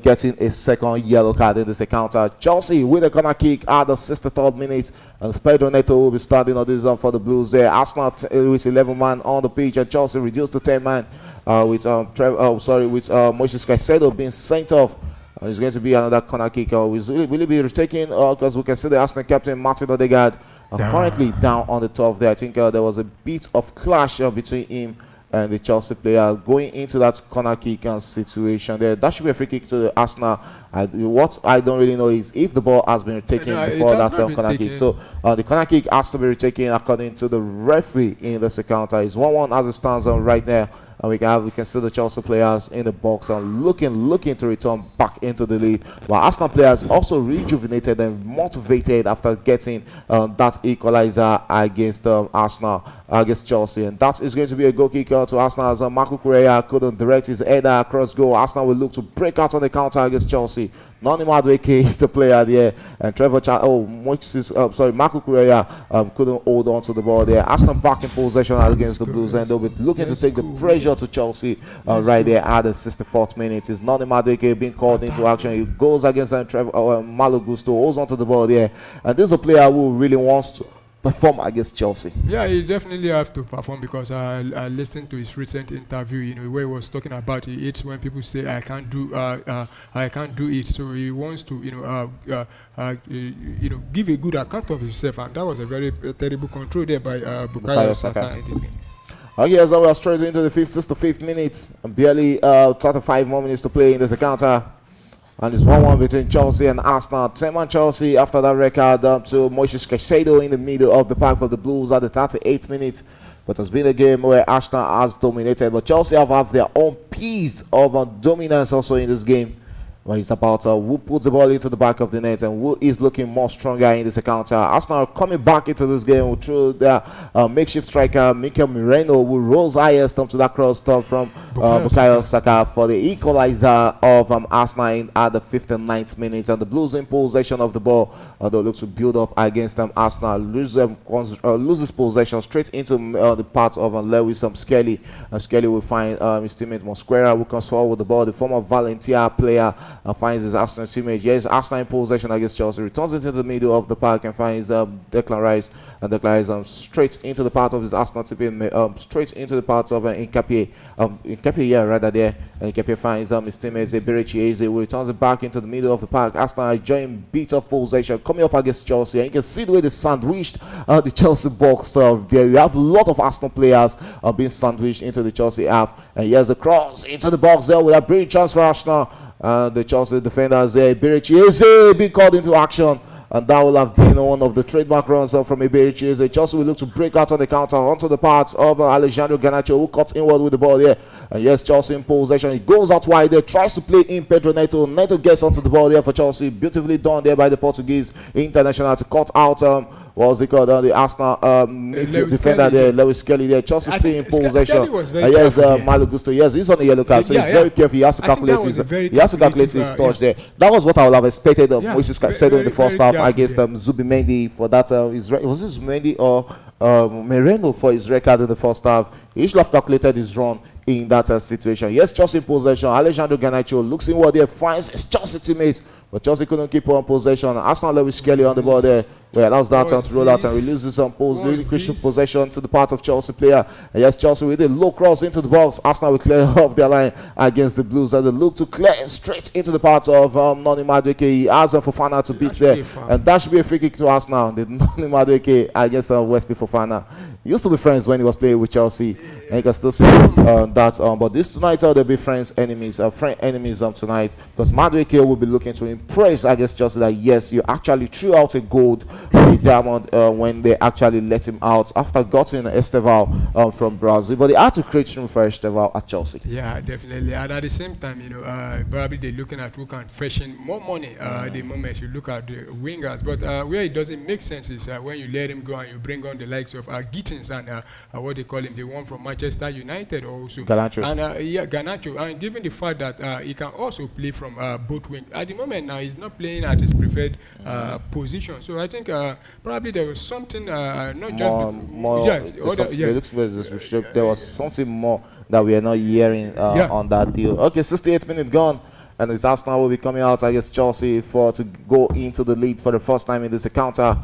getting a second yellow card in this encounter. Chelsea with a corner kick at the 63rd minute, and Pedro Neto will be starting on this for the Blues there. Arsenal with 11 man on the pitch, and Chelsea reduced to 10 man with Moises Caicedo being sent off. It's going to be another corner kick. Will he be retaking? Because we can see the Arsenal captain Martin Odegaard currently down on the top there. I think there was a bit of clash between him and the Chelsea player going into that corner kick situation there. That should be a free kick to the Arsenal. What I don't really know is if the ball has been retaken before that corner kick. So the corner kick has to be retaken according to the referee in this encounter. It's 1-1 as it stands on right now. And we can see the Chelsea players in the box and looking to return back into the lead. While Arsenal players also rejuvenated and motivated after getting that equalizer against Arsenal, against Chelsea. And that is going to be a goal kick to Arsenal as Marco Correa couldn't direct his header across goal. Arsenal will look to break out on the counter against Chelsea. Noni Madueke is the player there, and Marco Correa couldn't hold on to the ball there. Arsenal back in possession against the Blues, and they'll be looking to take the pressure to Chelsea right there at the 64th minute. It's Noni Madueke being called into action. He goes against Malo Gusto, holds on to the ball there, and this is a player who really wants to perform against Chelsea. Yeah, he definitely have to perform, because I listened to his recent interview, where he was talking about it's when people say I can't do it. So he wants to give a good account of himself, and that was a very terrible control there by Bukayo Saka in this game. Okay, so we are straight into the 65th minute, and barely 35 more minutes to play in this encounter. And it's 1-1 between Chelsea and Arsenal. 10-man Chelsea after that record to Moises Caicedo in the middle of the park for the Blues at the 38th minute. But it's been a game where Arsenal has dominated. But Chelsea have had their own piece of dominance also in this game. Well, it's about who puts the ball into the back of the net and who is looking more stronger in this encounter. Arsenal coming back into this game through their makeshift striker Mikel Merino, who rolls highest to that cross from Bukayo Saka for the equalizer of Arsenal at the 59th minute. And the Blues in possession of the ball. They look to build up against Arsenal. Loses possession straight into the part of Lewis Skelly. And Skelly will find his teammate Mosquera, who comes forward with the ball. The former Valencia player finds his Arsenal teammate. Yes, Arsenal in possession against Chelsea. Returns into the middle of the park and finds Declan Rice. And Declan Rice straight into the part of his Arsenal teammate. Straight into the part of Nkapie. Rather there. And Nkapie finds his teammate Eberechi Eze, who returns it back into the middle of the park. Arsenal enjoying beat of possession coming up against Chelsea. And you can see the way they sandwiched the Chelsea box. There you have a lot of Arsenal players being sandwiched into the Chelsea half. And here's the cross into the box there with a brilliant chance for Arsenal. The Chelsea defenders there, Eberechi Eze being called into action. And that will have been one of the trademark runs from Eberechi Eze. Chelsea will look to break out on the counter onto the parts of Alejandro Garnacho, who cuts inward with the ball there. And yes, Chelsea in possession. He goes out wide there, tries to play in Pedro Neto. Neto gets onto the ball there for Chelsea. Beautifully done there by the Portuguese international to cut out what's it called? The Arsenal defender there, Lewis Kelly there. Chelsea still in possession. Yes, Malo Gusto. Yes, he's on the yellow card, so he's very careful. He has to calculate his touch there. That was what I would have expected of Moises Caicedo in the first half against Zubimendi for that. Was it Zubimendi or Merino for his record in the first half? He should have calculated his run in that situation. Yes, Chelsea in possession. Alejandro Garnacho looks inward there, finds his Chelsea teammates, but Chelsea couldn't keep on possession. Arsenal Lewis Kelly on the ball there. Well, allows that to roll out and releases some possession to the part of Chelsea player. And yes, Chelsea with a low cross into the box. Arsenal will clear off their line against the Blues as they look to clear straight into the part of Noni Madueke. He has Fofana to beat there, and that should be a free kick to Arsenal. The Noni Madueke against Wesley Fofana. He used to be friends when he was playing with Chelsea, and you can still see that. But this tonight they'll be enemies tonight, because Madueke will be looking to impress against Chelsea that yes, you actually threw out a goal with Diamond when they actually let him out after getting Esteval from Brazil, but they had to create room for Esteval at Chelsea. Yeah, definitely. And at the same time, probably they're looking at who can freshen more money the moment you look at the wingers. But where it doesn't make sense is when you let him go and you bring on the likes of Gittins and what they call him, the one from Manchester United also. Garnacho. And Garnacho. And given the fact that he can also play from both wings. At the moment now, he's not playing at his preferred position. So I think probably there was something there was something more that we are not hearing on that deal. Okay, 68 minutes gone, and it's Arsenal will be coming out against Chelsea to go into the lead for the first time in this encounter,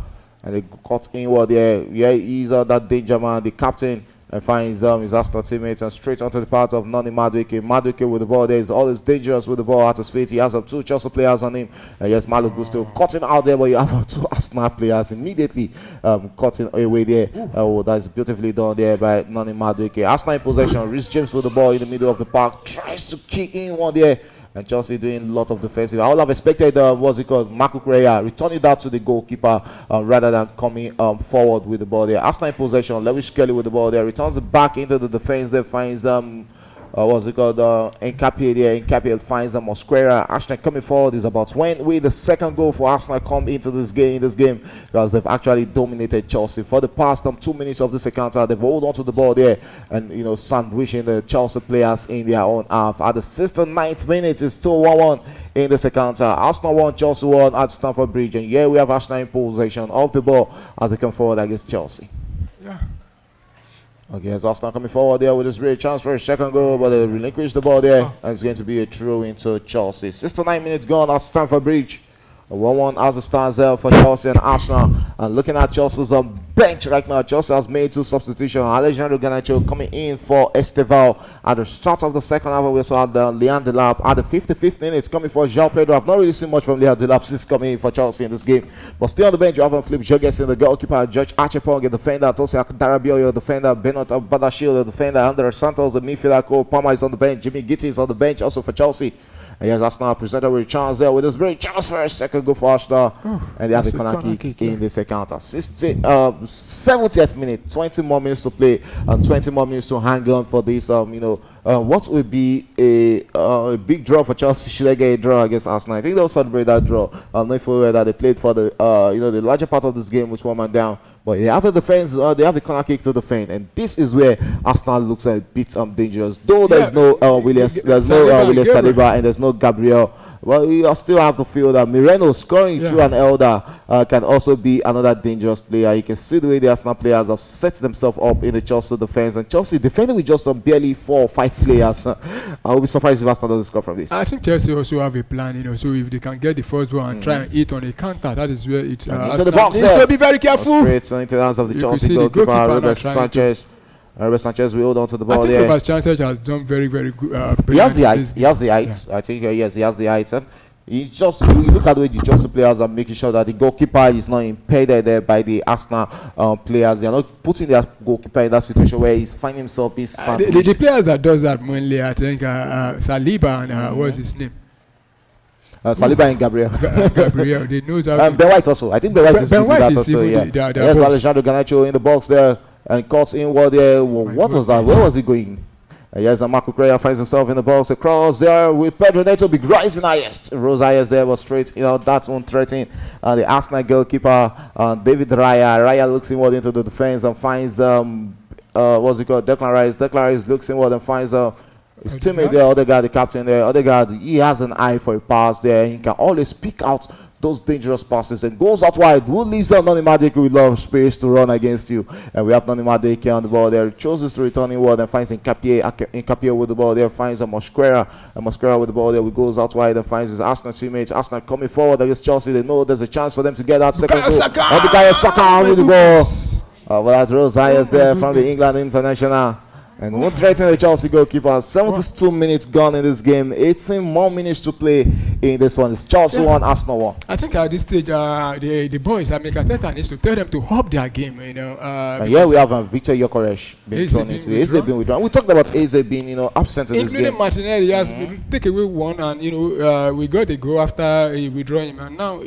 and they got inward there. Yeah, he's that danger man, the captain, and finds his Arsenal teammates and straight onto the part of Noni Madueke. Madueke with the ball there is always dangerous with the ball at his feet. He has two Chelsea players on him. And yes, Malo Gusto cutting out there, but you have two Arsenal players immediately cutting away there. That's beautifully done there by Noni Madueke. Arsenal in possession. Reece James with the ball in the middle of the park. Tries to kick in one there. And Chelsea doing a lot of defensive. I would have expected, Marco Correa returning that to the goalkeeper rather than coming forward with the ball there. Arsenal in possession. Lewis Kelly with the ball there. Returns it back into the defense there. Finds, Nkapie there. Nkapie finds Mosquera. Arsenal coming forward is about when the second goal for Arsenal come into this game, because they've actually dominated Chelsea. For the past 2 minutes of this encounter, they've held on to the ball there and, sandwiching the Chelsea players in their own half. At the 69th minute, it's still 1-1 in this encounter. Arsenal 1, Chelsea 1 at Stamford Bridge. And here we have Arsenal in possession of the ball as they come forward against Chelsea. Yeah. Okay, as Arsenal coming forward there with this great chance for a second goal, but they relinquish the ball there, and it's going to be a throw into Chelsea. 69 minutes gone at Stamford Bridge. A 1-1 as it stands there for Chelsea and Arsenal. And looking at Chelsea's bench right now, Chelsea has made 2 substitutions. Alejandro Garnacho coming in for Esteval at the start of the second half. We also had Leon Delap at the 55th minute. It's coming for João Pedro. I've not really seen much from Leon Delap since coming in for Chelsea in this game. But still on the bench, you have Flip Jorgensen, the goalkeeper, George Achepong, the defender, Tosi Darabioyo, the defender, Bernard Badashil, the defender, Andres Santos, the midfielder, Cole Palmer is on the bench, Jimmy Gittey is on the bench also for Chelsea. And yes, Arsenal presented with a chance there with this great chance for a second goal for Arsenal. And they have the corner kick in this encounter. 70th minute, 20 more minutes to play and 20 more minutes to hang on for this. What would be a big draw for Chelsea should they get a draw against Arsenal? I think they'll celebrate that draw. I'm not sure that they played for the the larger part of this game with 1 man down. But they have the defense, they have the corner kick to defend, and this is where Arsenal looks a bit dangerous. Though there's no Williams, there's no Williams Saliba, and there's no Gabriel. Well, you still have the feel that Moreno scoring through an elder can also be another dangerous player. You can see the way the Arsenal players have set themselves up in the Chelsea defense, and Chelsea defending with just barely 4 or 5 players. I'll be surprised if Arsenal doesn't score from this. I think Chelsea also have a plan, so if they can get the first one and try and hit on a counter, that is where it into the box. Needs to be very careful. Straight into the hands of the Chelsea goalkeeper, Robert Sanchez. Robert Sanchez will hold on to the ball. I think Robert Sanchez has done very, very good. He has the height. He has the height. I think yes, he has the height. And he's just, you look at the way the Chelsea players are making sure that the goalkeeper is not impeded there by the Arsenal players. They are not putting their goalkeeper in that situation where he's finding himself being the players that does that mainly, I think, Saliba and what's his name? Saliba and Gabriel. Gabriel, they knows how. Ben White also. I think Ben White is good with that also. Yeah. Yes, Alejandro Garnacho in the box there and cuts inward there. What was that? Where was he going? Yes, and Marco Correa finds himself in the box across there with Pedro Neto big rising highest. Rose highest there was straight, that's one threatening the Arsenal goalkeeper, David Raya. Raya looks inward into the defense and finds, what's it called? Declan Rice. Declan Rice looks inward and finds his teammate there, Odegaard, the captain there. Odegaard, he has an eye for a pass there. He can always pick out those dangerous passes and goes out wide. Who leaves out Noni Madueke with a lot of space to run against you? And we have Noni Madueke on the ball there. Chooses to return inward and finds Nkapie with the ball there. Finds a Mosquera. And Mosquera with the ball there. He goes out wide and finds his Arsenal teammates. Arsenal coming forward against Chelsea. They know there's a chance for them to get that second goal. And the guy is Saka with the ball. Well, that's Rose Ayers there from the England international. And one threatening the Chelsea goalkeeper. 72 minutes gone in this game. 18 more minutes to play in this one. It's Chelsea 1, Arsenal 1. I think at this stage, the boys, Arteta needs to tell them to up their game. And here we have Victor Gyökeres being thrown into the Eze being withdrawn. We talked about Eze being, absent in this game. Including Martinelli, has take away one, and we got a goal after he withdraw him. And now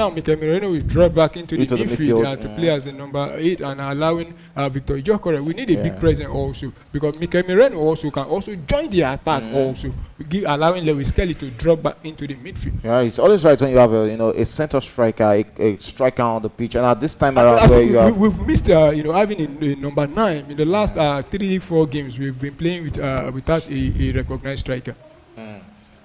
Mikel Merino will drop back into the midfield to play as a number 8 and allowing Victor Gyökeres. We need a big presence also, because Mikel Merino also can also join the attack also, allowing Lewis Kelly to drop back into the midfield. Yeah, it's always right when you have a center striker, a striker on the pitch, and at this time around we've missed having a number 9 in the last 3-4 games. We've been playing without a recognized striker.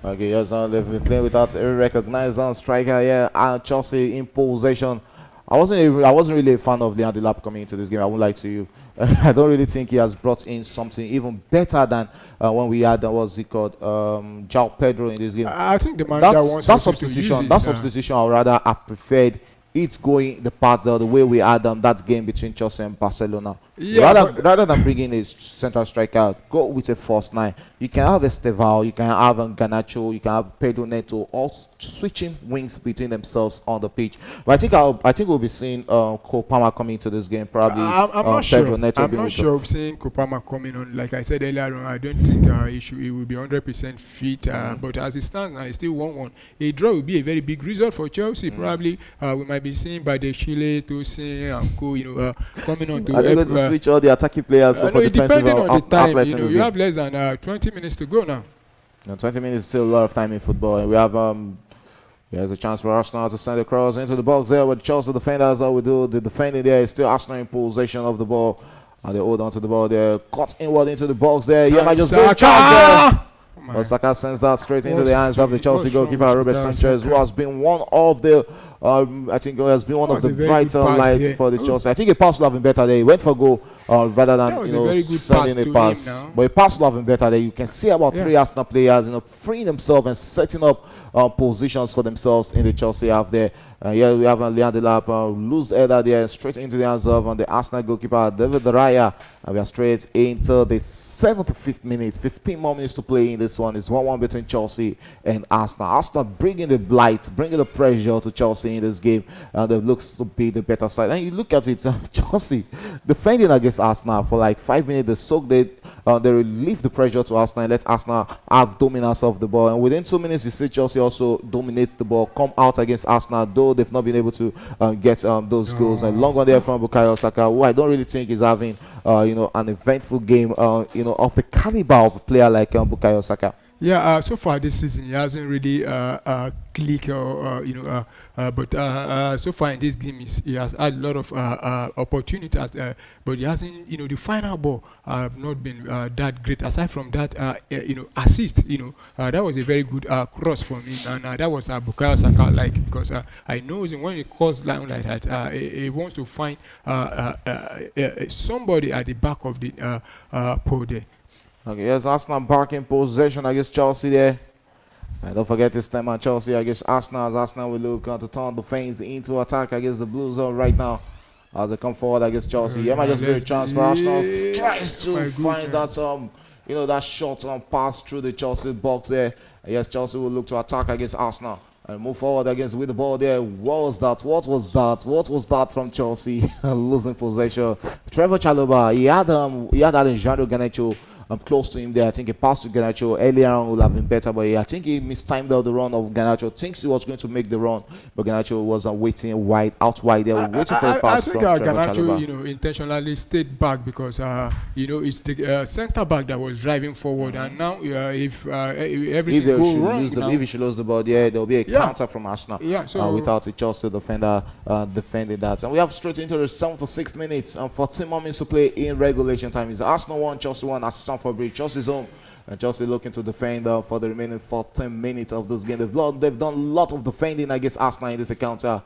Okay, yes, they've been playing without a recognized striker. Yeah, Chelsea in possession. I wasn't really a fan of Leon Delap coming into this game. I won't lie to you. I don't really think he has brought in something even better than when we had what's it called, João Pedro in this game. I think the manager wants that substitution. That substitution, I would rather have preferred it's going the path the way we had that game between Chelsea and Barcelona. Yeah, rather than bringing a central striker, go with a false 9. You can have Esteval, you can have Garnacho, you can have Pedro Neto, all switching wings between themselves on the pitch. But I think we'll be seeing Cole Palmer coming to this game probably. I'm not sure. Neto I'm not sure of seeing Cole Palmer coming on. Like I said earlier on, I don't think he will be 100% fit. But as it stands now, it's still 1-1. A draw will be a very big result for Chelsea. Probably we might be seeing by the Chile, Tosin, and Co. Coming on to switch all the attacking players for defensive depending on the time. You have less than 20 minutes to go now. 20 minutes is still a lot of time in football, and we have there's a chance for Arsenal to send a cross into the box there with Chelsea defenders. All we do, the defending there is still Arsenal in possession of the ball, and they hold on to the ball there, cut inward into the box there. Yeah, might just go chance there. my. Saka sends that straight into the What's hands of the Chelsea what's wrong goalkeeper with Robert Bukayo Sanchez, who Saka? has been one of the I think he has been one That of was the a very brighter good pass lights there. for the Chelsea. I think a pass would have been better there. He went for goal rather That than was a very good sending pass a to pass. him now. But a pass would have been better there. You can see about Yeah. three Arsenal players, freeing themselves and setting up positions for themselves in the Chelsea half there. Here we have Leon Delap, loose header there, straight into the hands of the Arsenal goalkeeper David Raya. And we are straight into the 75th minute. 15 more minutes to play in this one. It's 1-1 between Chelsea and Arsenal. Arsenal bringing the blight, bringing the pressure to Chelsea in this game. And it looks to be the better side. And you look at it, Chelsea defending against Arsenal for like 5 minutes. They soaked it. They relieve the pressure to Arsenal and let Arsenal have dominance of the ball. And within 2 minutes, you see Chelsea also dominate the ball, come out against Arsenal, though they've not been able to get those goals. And long one there from Bukayo Saka, who I don't really think is having an eventful game, of the caliber of a player like Bukayo Saka. Yeah, so far this season he hasn't really clicked, but so far in this game he has had a lot of opportunities, but he hasn't, the final ball have not been that great. Aside from that, assist, that was a very good cross from him, and that was Bukayo Saka like, because I know when he calls down like that, he wants to find somebody at the back of the pole there. Okay, yes, Arsenal back in possession against Chelsea there. And don't forget this time at Chelsea against Arsenal, as Arsenal will look to turn the fans into attack against the Blues right now as they come forward against Chelsea. Yeah, might just be a chance for Arsenal. Tries to find that that short pass through the Chelsea box there. And yes, Chelsea will look to attack against Arsenal and move forward against with the ball there. What was that? What was that from Chelsea? Losing possession. Trevor Chalobah, he had Alejandro Garnacho close to him there. I think a pass to Garnacho earlier on would have been better, but I think he mistimed out the run of Garnacho. Thinks he was going to make the run, but Garnacho was waiting out wide there, waiting for a pass I think from Trevor Garnacho, Chalobah. intentionally stayed back because it's the centre back that was driving forward, and now if everything goes wrong, if he should lose the ball, there will be a counter from Arsenal. Yeah, so without a Chelsea defender defending that, and we have straight into the 76th minutes and 14 more minutes to play in regulation time. It's Arsenal 1, Chelsea 1 at Stamford Bridge. Chelsea's home, and Chelsea looking to defend for the remaining 14 minutes of this game. They've done a lot of defending against Arsenal in this encounter.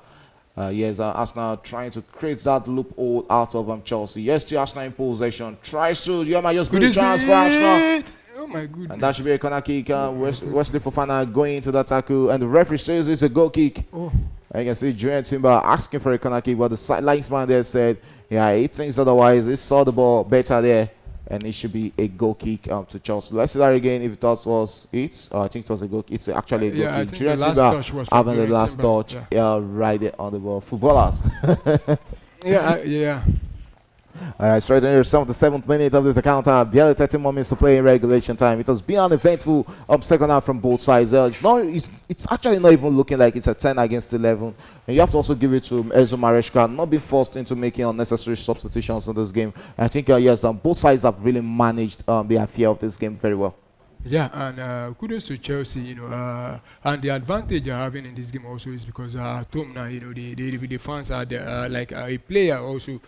Yes, Arsenal trying to create that loophole out of Chelsea. Yes, to Arsenal in possession. Tries to, might just be a chance for Arsenal. Oh my goodness. And that should be a corner kick. Wesley Fofana going into the tackle, and the referee says it's a goal kick. Oh. And you can see Julian Timber asking for a corner kick, but the sidelines man there said, he thinks otherwise. He saw the ball better there, and it should be a goal kick to Chelsea. Let's see that again if it was it. I think it was a goal. It's actually a goal kick. Julian Timber having the last touch right there on the ball. Footballers. yeah. All right, straight in here, 77th minute of this encounter. Barely 30 more minutes to play in regulation time. It has been an eventful second half from both sides. It's actually not even looking like it's a 10 against 11. And you have to also give it to Enzo Maresca, not be forced into making unnecessary substitutions in this game. I think, both sides have really managed the affair of this game very well. Yeah, and kudos to Chelsea, and the advantage they're having in this game also is because Tom now, the fans are like a player also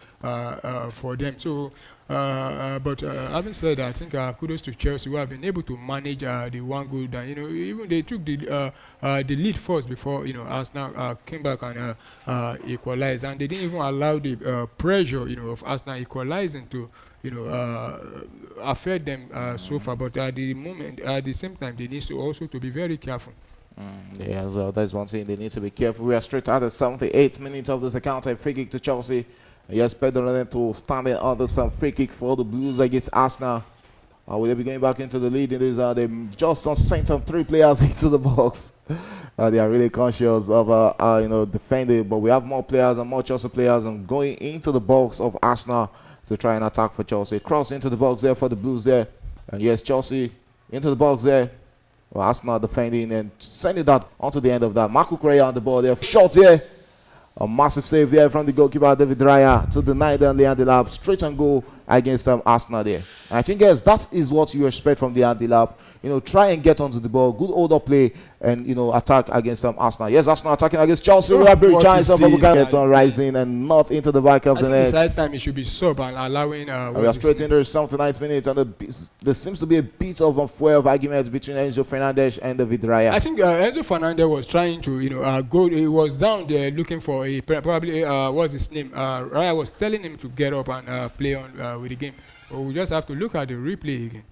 for them. So, but having said that, I think kudos to Chelsea who have been able to manage the one goal down. Even they took the lead first before Arsenal came back and equalized, and they didn't even allow the pressure of Arsenal equalizing to affect them so far. But at the same time, they need to also to be very careful. Yeah, so that's one thing they need to be careful. We are straight at the 78th minute of this encounter. A free kick to Chelsea. Yes, Pedro to stand in under some free kick for the Blues against Arsenal. Will they be going back into the lead? They just sent some 3 players into the box. They are really conscious of defending, but we have more players and more Chelsea players and going into the box of Arsenal to try and attack for Chelsea. Cross into the box there for the Blues there. And yes, Chelsea into the box there. Well, Arsenal defending and sending that onto the end of that. Marco Correa on the ball there. Shot here. A massive save there from the goalkeeper, David Raya, to deny the Leon Delap. Straight on goal. against Arsenal there. And I think, guys, that is what you expect from the Andy Lab. Try and get onto the ball, good order play, and attack against Arsenal. Yes, Arsenal attacking against Chelsea. We have a chance of on rising and not into the back of the net. At time it should be sub and allowing. We are straight into the 79th minute, and there seems to be a bit of a fuel of argument between Enzo Fernandez and David Raya. I think Enzo Fernandez was trying to, go. He was down there looking for probably what's his name? Raya was telling him to get up and play on with the game. But we just have to look at the replay again.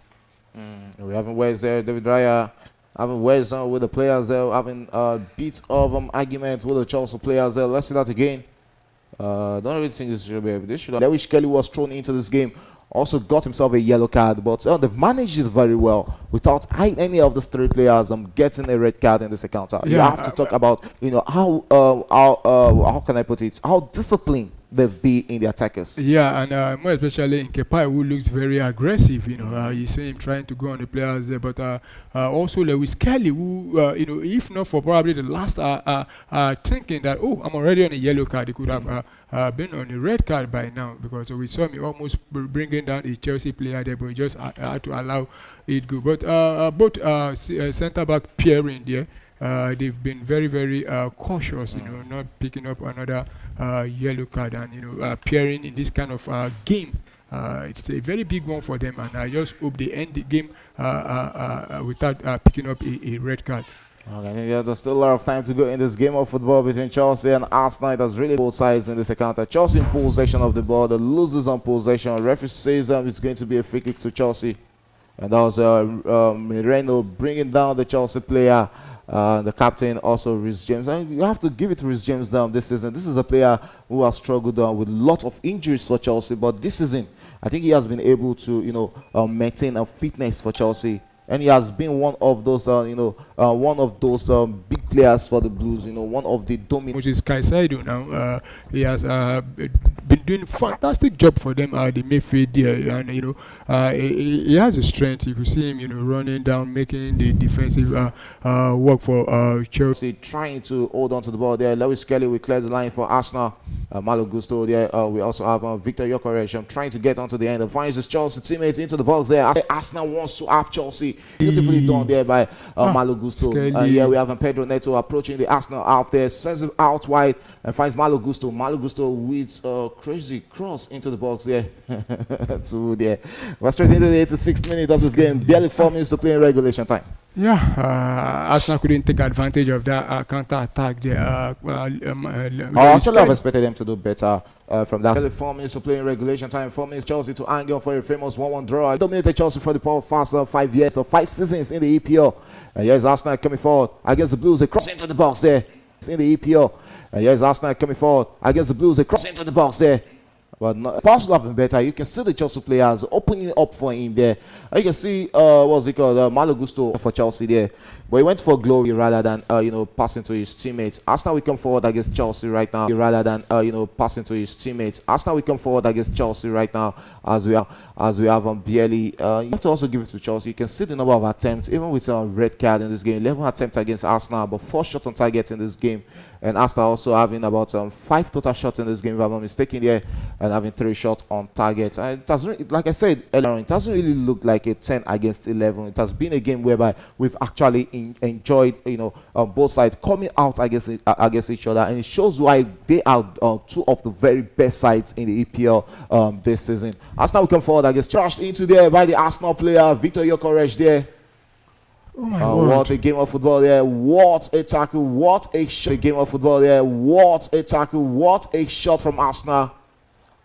We haven't words there, David Raya. Having words with the players there, having a bit of argument with the Chelsea players there. Let's see that again. Don't really think this should be. This should. Lewis Kelly was thrown into this game. Also got himself a yellow card, but they've managed it very well without any of the 3 players getting a red card in this encounter. You have to talk about how can I put it? How disciplined they've been in the attackers. Yeah, and more especially in Kepa, who looks very aggressive. You see him trying to go on the players there, but also Lewis Kelly, who if not for probably the last thinking that I'm already on a yellow card, he could have been on a red card by now, because we saw him almost bringing down a Chelsea player there, but he just had to allow it go. But both centre back peering there. They've been very, very cautious, not picking up another yellow card, and appearing in this kind of game. It's a very big one for them, and I just hope they end the game without picking up a red card. Okay, yeah, there's still a lot of time to go in this game of football between Chelsea and Arsenal. It has really both sides in this encounter. Chelsea in possession of the ball, the losers on possession. Referee says it's going to be a free kick to Chelsea, and that was Moreno bringing down the Chelsea player. The captain also, Reece James, and you have to give it to Reece James down this season. This is a player who has struggled with a lot of injuries for Chelsea, but this season I think he has been able to maintain a fitness for Chelsea, and he has been one of those big players for the Blues. One of the dominant. Which is Caicedo now. He has been doing a fantastic job for them at the midfield there, and he has a strength. You can see him running down, making the defensive work for Chelsea. Trying to hold on to the ball there. Lewis Kelly will clear the line for Arsenal. Malo Gusto there. We also have Victor Yokeresh trying to get onto the end and finds his Chelsea teammate into the box there. Arsenal wants to have Chelsea. Beautifully done there by Malo Gusto. Here we have Pedro Neto approaching the Arsenal half there, sends him out wide and finds Malo Gusto. Malo Gusto with a crazy cross into the box there. We're straight into the 86th minute of this game. Barely 4 minutes to play in regulation time. Yeah, Arsenal couldn't take advantage of that counter attack there. I actually have expected them to do better from that. Barely 4 minutes to play in regulation time. 4 minutes Chelsea to angle for a famous 1-1 draw. Dominated Chelsea for the past 5 years or 5 seasons in the EPL. And here's Arsenal coming forward against the Blues. They cross into the box there. It's in the EPL. And here's Arsenal coming forward against the Blues. They cross into the box there. But possibly have been better. You can see the Chelsea players opening up for him there. You can see what's it called, Malo Gusto for Chelsea there. But he went for glory rather than passing to his teammates. Arsenal will come forward against Chelsea right now rather than passing to his teammates. Arsenal will come forward against Chelsea right now as we have barely. You have to also give it to Chelsea. You can see the number of attempts, even with a red card in this game. 11 attempts against Arsenal, but 4 shots on target in this game. And Arsenal also having about 5 total shots in this game, if I'm not mistaken there, and having 3 shots on target. And it doesn't, like I said earlier, it doesn't really look like a 10 against 11. It has been a game whereby we've actually enjoyed, both sides coming out against each other, and it shows why they are 2 of the very best sides in the EPL this season. Arsenal will come forward against, trashed into there by the Arsenal player Victor Yokeresh there. Oh what a game of football there. What a tackle. What a shot. A game of football there. What a tackle. What a shot from Arsenal.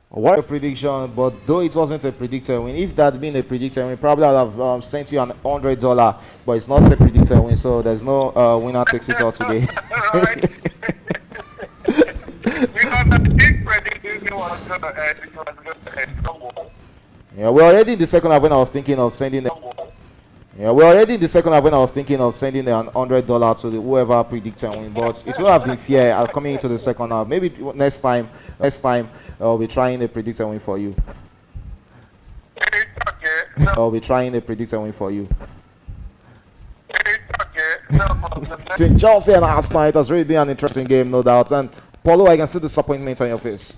What a prediction. But though it wasn't a predictor win, if that had been a predictor win, probably I'd have sent you an $100. But it's not a predictor win, so there's no winner takes it all today. Yeah, we're already in the second half when I was thinking of sending them. Yeah, we're already in the second half when I was thinking of sending an $100 to whoever predicted win, but it would have been fair coming into the second half. Maybe next time I'll be trying a predictor win for you. I'll be trying a predictor win for you. Between Chelsea and Arsenal, it has really been an interesting game, no doubt. And Paulo, I can see disappointment on your face.